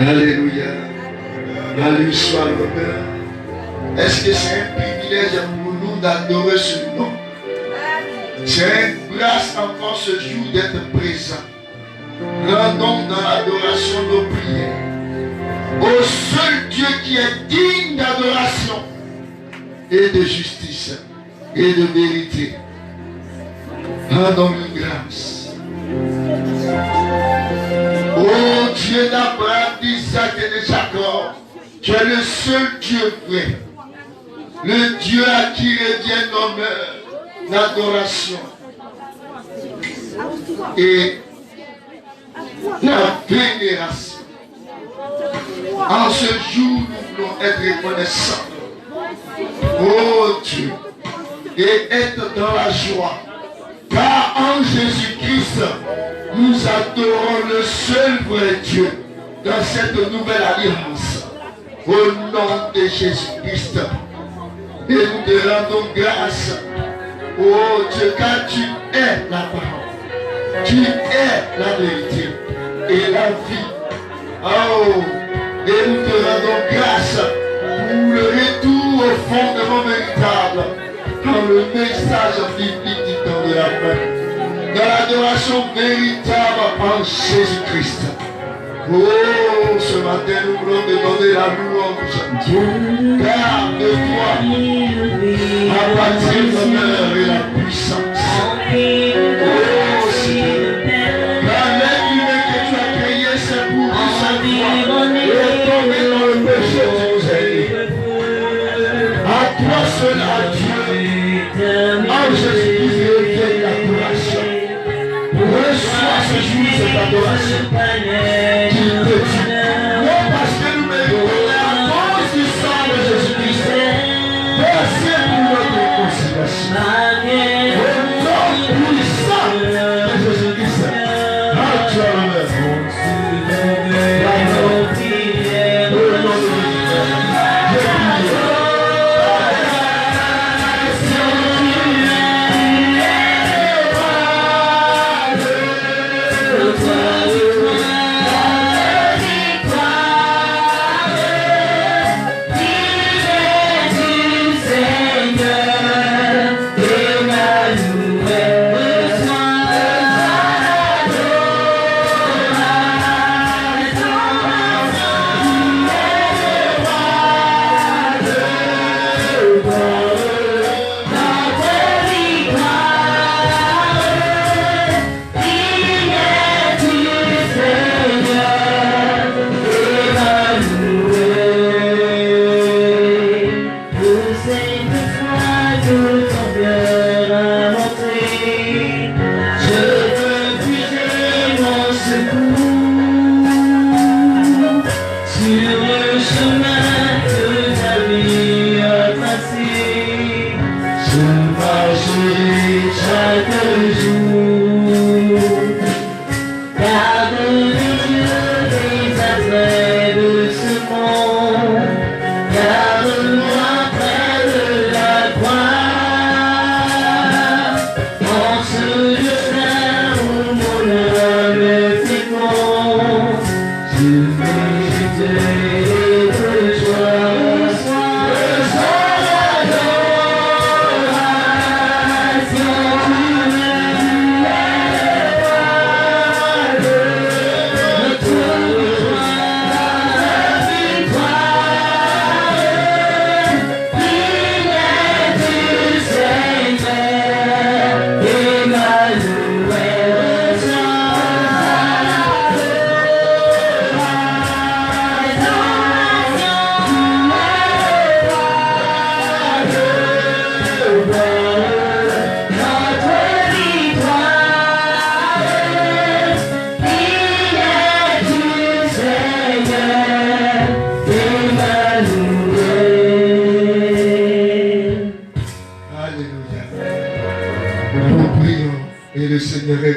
Alléluia. À lui soit l'honneur. Est-ce que c'est un privilège pour nous d'adorer ce nom? C'est une grâce encore ce jour d'être présent. Rendons dans l'adoration nos prières au seul Dieu qui est digne d'adoration et de justice et de vérité. Rendons-lui grâce. Oh Dieu d'Abraham, d'Isaac et de Jacob, tu es le seul Dieu vrai, le Dieu à qui revient l'honneur, l'adoration et la vénération. En ce jour, nous voulons être reconnaissants, oh Dieu, et être dans la joie, car en Jésus-Christ, nous adorons le seul vrai Dieu dans cette nouvelle alliance, au nom de Jésus-Christ. Et nous te rendons grâce, oh Dieu, car tu es la parole, tu es la vérité et la vie. Oh, et nous te rendons grâce pour le retour au fondement véritable, dans le message biblique du temps de la fin, dans l'adoration véritable en Jésus-Christ. Oh, ce matin nous voulons demander la louange, car de toi appartient l'honneur et la puissance. Oh Seigneur, car l'être humain que tu as créé, c'est pour nous et tomber dans le péché tu nous as dit. À toi seul, à Dieu, en Jésus-Christ, revienne l'adoration. Reçois ce jour cette adoration. Non parce que nous méritons, mais à cause du sang de Jésus-Christ, merci pour notre réconciliation. Au nom puissant de Jésus-Christ, à toi l'honneur.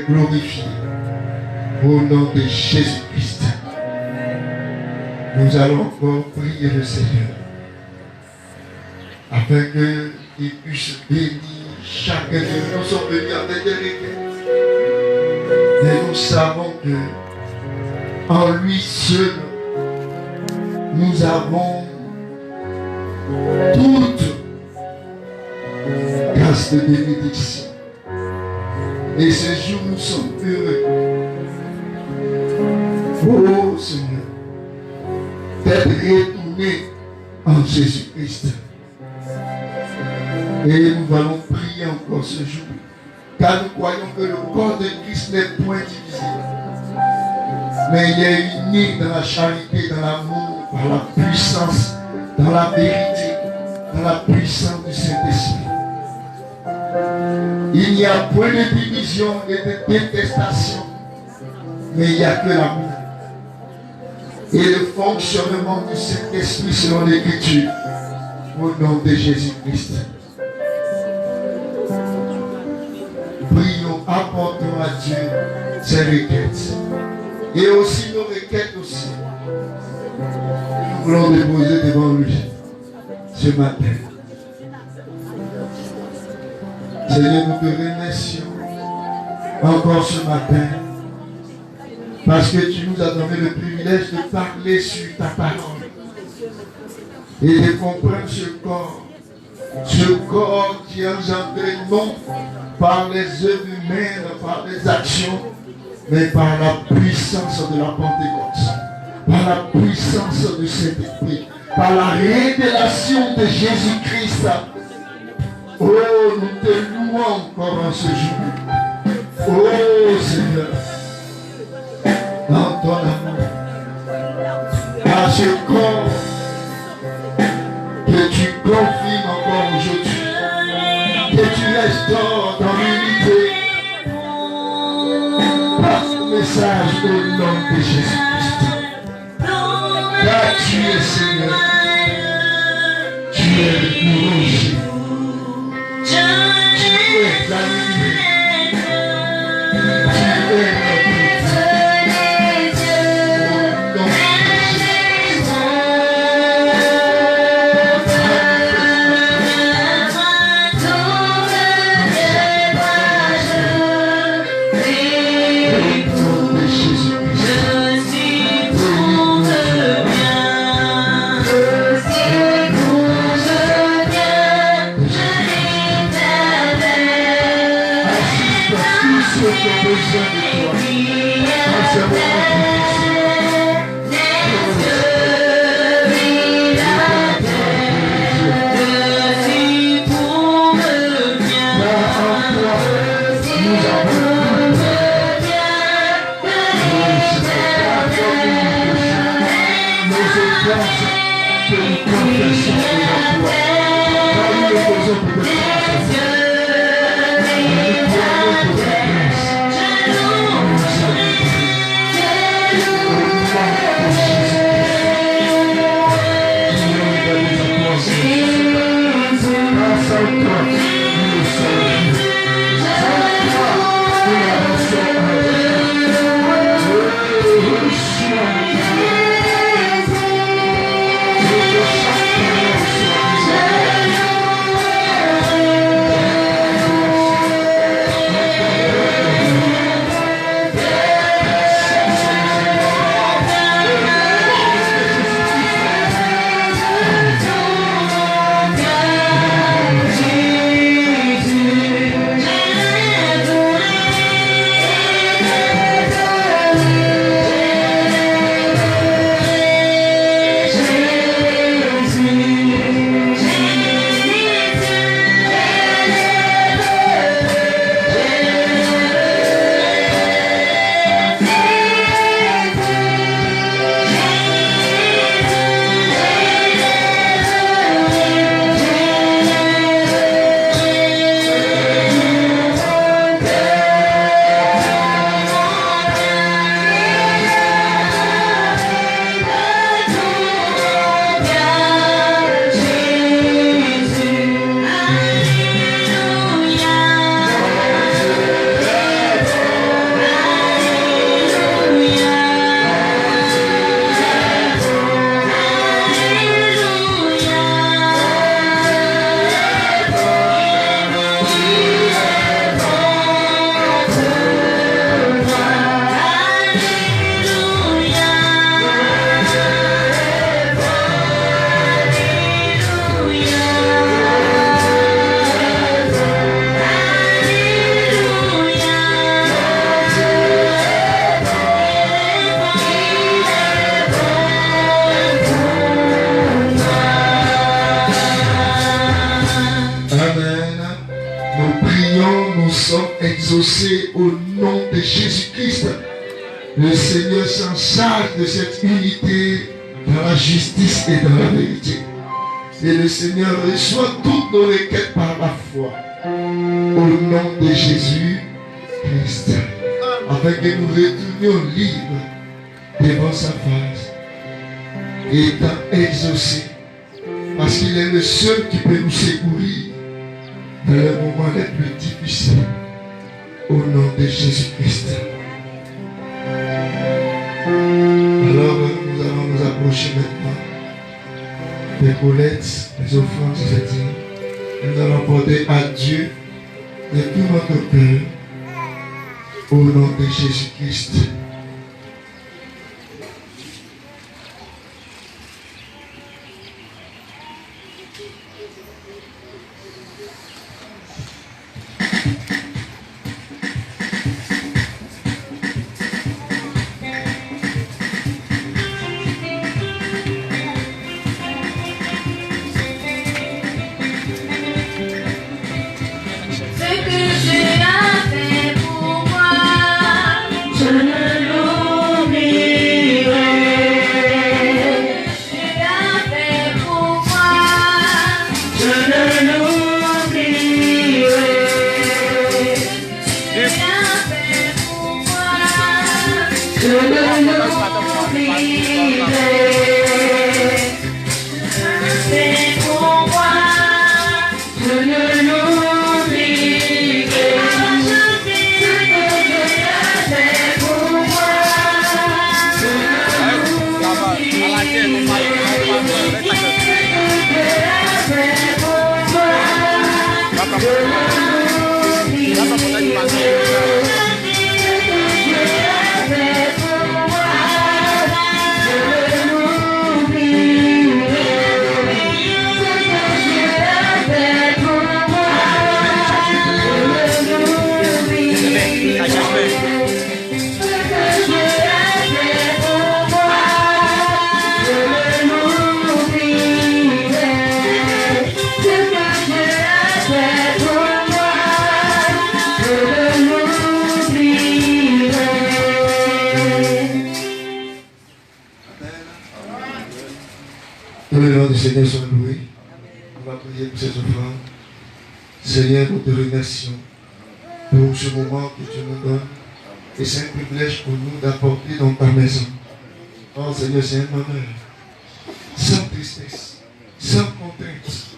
Glorifié au nom de Jésus-Christ. Nous allons encore prier le Seigneur afin qu'il puisse bénir chacun de nous. Nous sommes venus avec des requêtes, mais nous savons que en lui seul nous avons toute grâce de bénédiction. Et ce jour, nous sommes heureux. Oh Seigneur, d'être retournés en Jésus-Christ. Et nous allons prier encore ce jour, car nous croyons que le corps de Christ n'est point divisible, mais il est uni dans la charité, dans l'amour, par la puissance, dans la vérité, dans la puissance du Saint-Esprit. Il n'y a point de division et de détestation, mais il n'y a que l'amour. Et le fonctionnement du Saint-Esprit selon l'Écriture, au nom de Jésus-Christ. Prions, apportons à Dieu ses requêtes. Et aussi nos requêtes aussi. Nous voulons déposer devant lui ce matin. Seigneur, nous te remercions encore ce matin parce que tu nous as donné le privilège de parler sur ta parole et de comprendre ce corps qui est engendré non par les œuvres humaines, par les actions, mais par la puissance de la Pentecôte, par la puissance du Saint-Esprit, par la révélation de Jésus-Christ. Oh, nous te louons encore en ce jour. Oh Seigneur, dans ton amour, à ce corps que tu confirmes encore aujourd'hui, que tu restaures dans l'unité par ce message au nom de Jésus-Christ. Car tu es Seigneur, tu es le rocher. Tu es la lumière. Tu es notre Dieu. Le Seigneur s'en charge de cette unité dans la justice et dans la vérité. Et le Seigneur reçoit toutes nos requêtes par la foi. Au nom de Jésus Christ. Afin que nous retournions libres devant sa face. Étant exaucés. Parce qu'il est le seul qui peut nous secourir dans les moments les plus difficiles. Au nom de Jésus Christ. Alors nous allons nous approcher maintenant des collectes, des offrandes, c'est-à-dire nous allons porter à Dieu de tout notre cœur au nom de Jésus Christ. Seigneur soit loué. On va prier pour ces offrandes. Seigneur, nous te remercions pour ce moment que tu nous donnes. Et c'est un privilège pour nous d'apporter dans ta maison. Oh Seigneur, c'est un honneur. Sans tristesse, sans contrainte,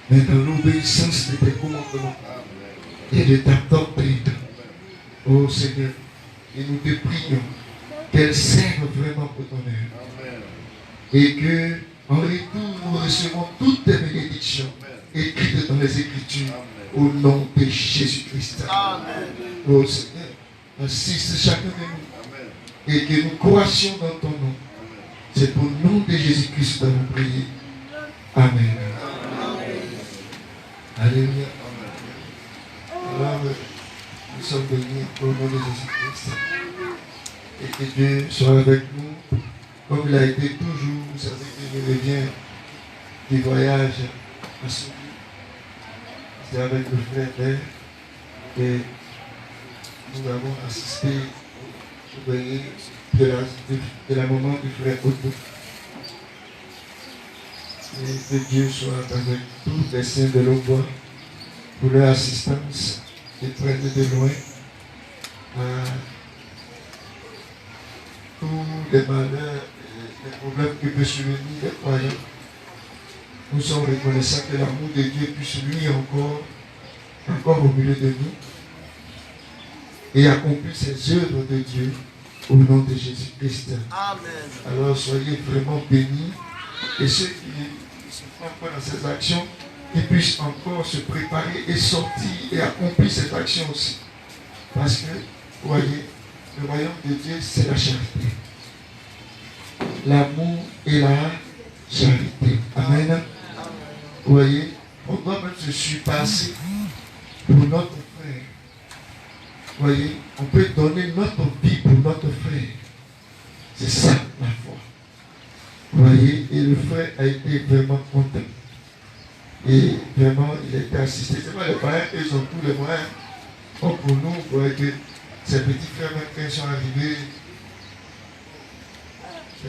mais dans l'obéissance de tes commandements et de ta doctrine. Oh Seigneur, et nous te prions qu'elle serve vraiment pour ton œuvre. Et que en retour, nous recevons toutes tes bénédictions écrites dans les Écritures au nom de Jésus-Christ. Oh Seigneur, assiste chacun de nous et que nous croissions dans ton nom. C'est au nom de Jésus-Christ que nous avons prié. Amen. Alléluia. Alors, nous sommes bénis au nom de Jésus-Christ. Et que Dieu soit avec nous. Comme il a été toujours, vous savez qu'il revient du voyage à Souris. C'était avec le frère Père et nous avons assisté au veillée de la maman du frère Otto. Et que Dieu soit avec tous les saints de l'Ombois pour leur assistance et prenne de loin tous les malheurs. Les problèmes qui peuvent survenir les croyants. Nous sommes reconnaissants que l'amour de Dieu puisse luire encore au milieu de nous et accomplir ses œuvres de Dieu au nom de Jésus-Christ. Amen. Alors soyez vraiment bénis et ceux qui sont encore dans ces actions, qu'ils puissent encore se préparer et sortir et accomplir cette action aussi. Parce que, vous voyez, le royaume de Dieu, c'est la charité. L'amour et la charité. Amen. Vous voyez, on doit même se surpasser pour notre frère. Vous voyez, on peut donner notre vie pour notre frère. C'est ça la foi. Vous voyez, et le frère a été vraiment content. Et vraiment, il a été assisté. C'est pas les parents, ils ont tous les moyens. Comme pour nous, vous voyez que ces petits frères, même quand ils sont arrivés,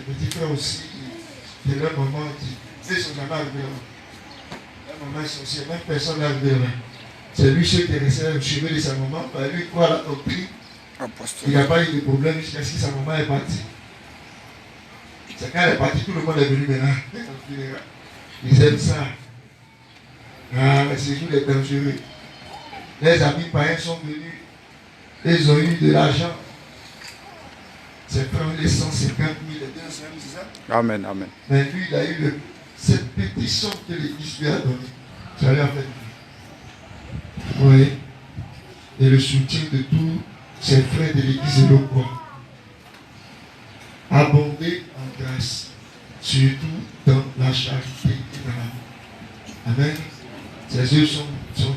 Les petits frères aussi, et leur maman dit, ils sont jamais arrivés là. Leur maman est sorcière, même personne n'est arrivé là. C'est lui ceux qui est resté le chevet de sa maman, lui quoi la doctrine. Il n'a pas eu de problème jusqu'à ce que sa maman est partie. C'est quand elle est partie, tout le monde est venu maintenant. Ils aiment ça. Ah, mais ce jour est dangereux. Les amis païens sont venus. Ils ont eu de l'argent. C'est comme les 150 000, les 200 000, c'est ça? Amen, amen. Mais lui, il a eu cette petite somme que l'Église lui a donnée. Ça lui a fait. Vous voyez? Et le soutien de tous ses frères de l'Église est le quoi? Abonder en grâce, surtout dans la charité et dans l'amour. Amen. Ses yeux sont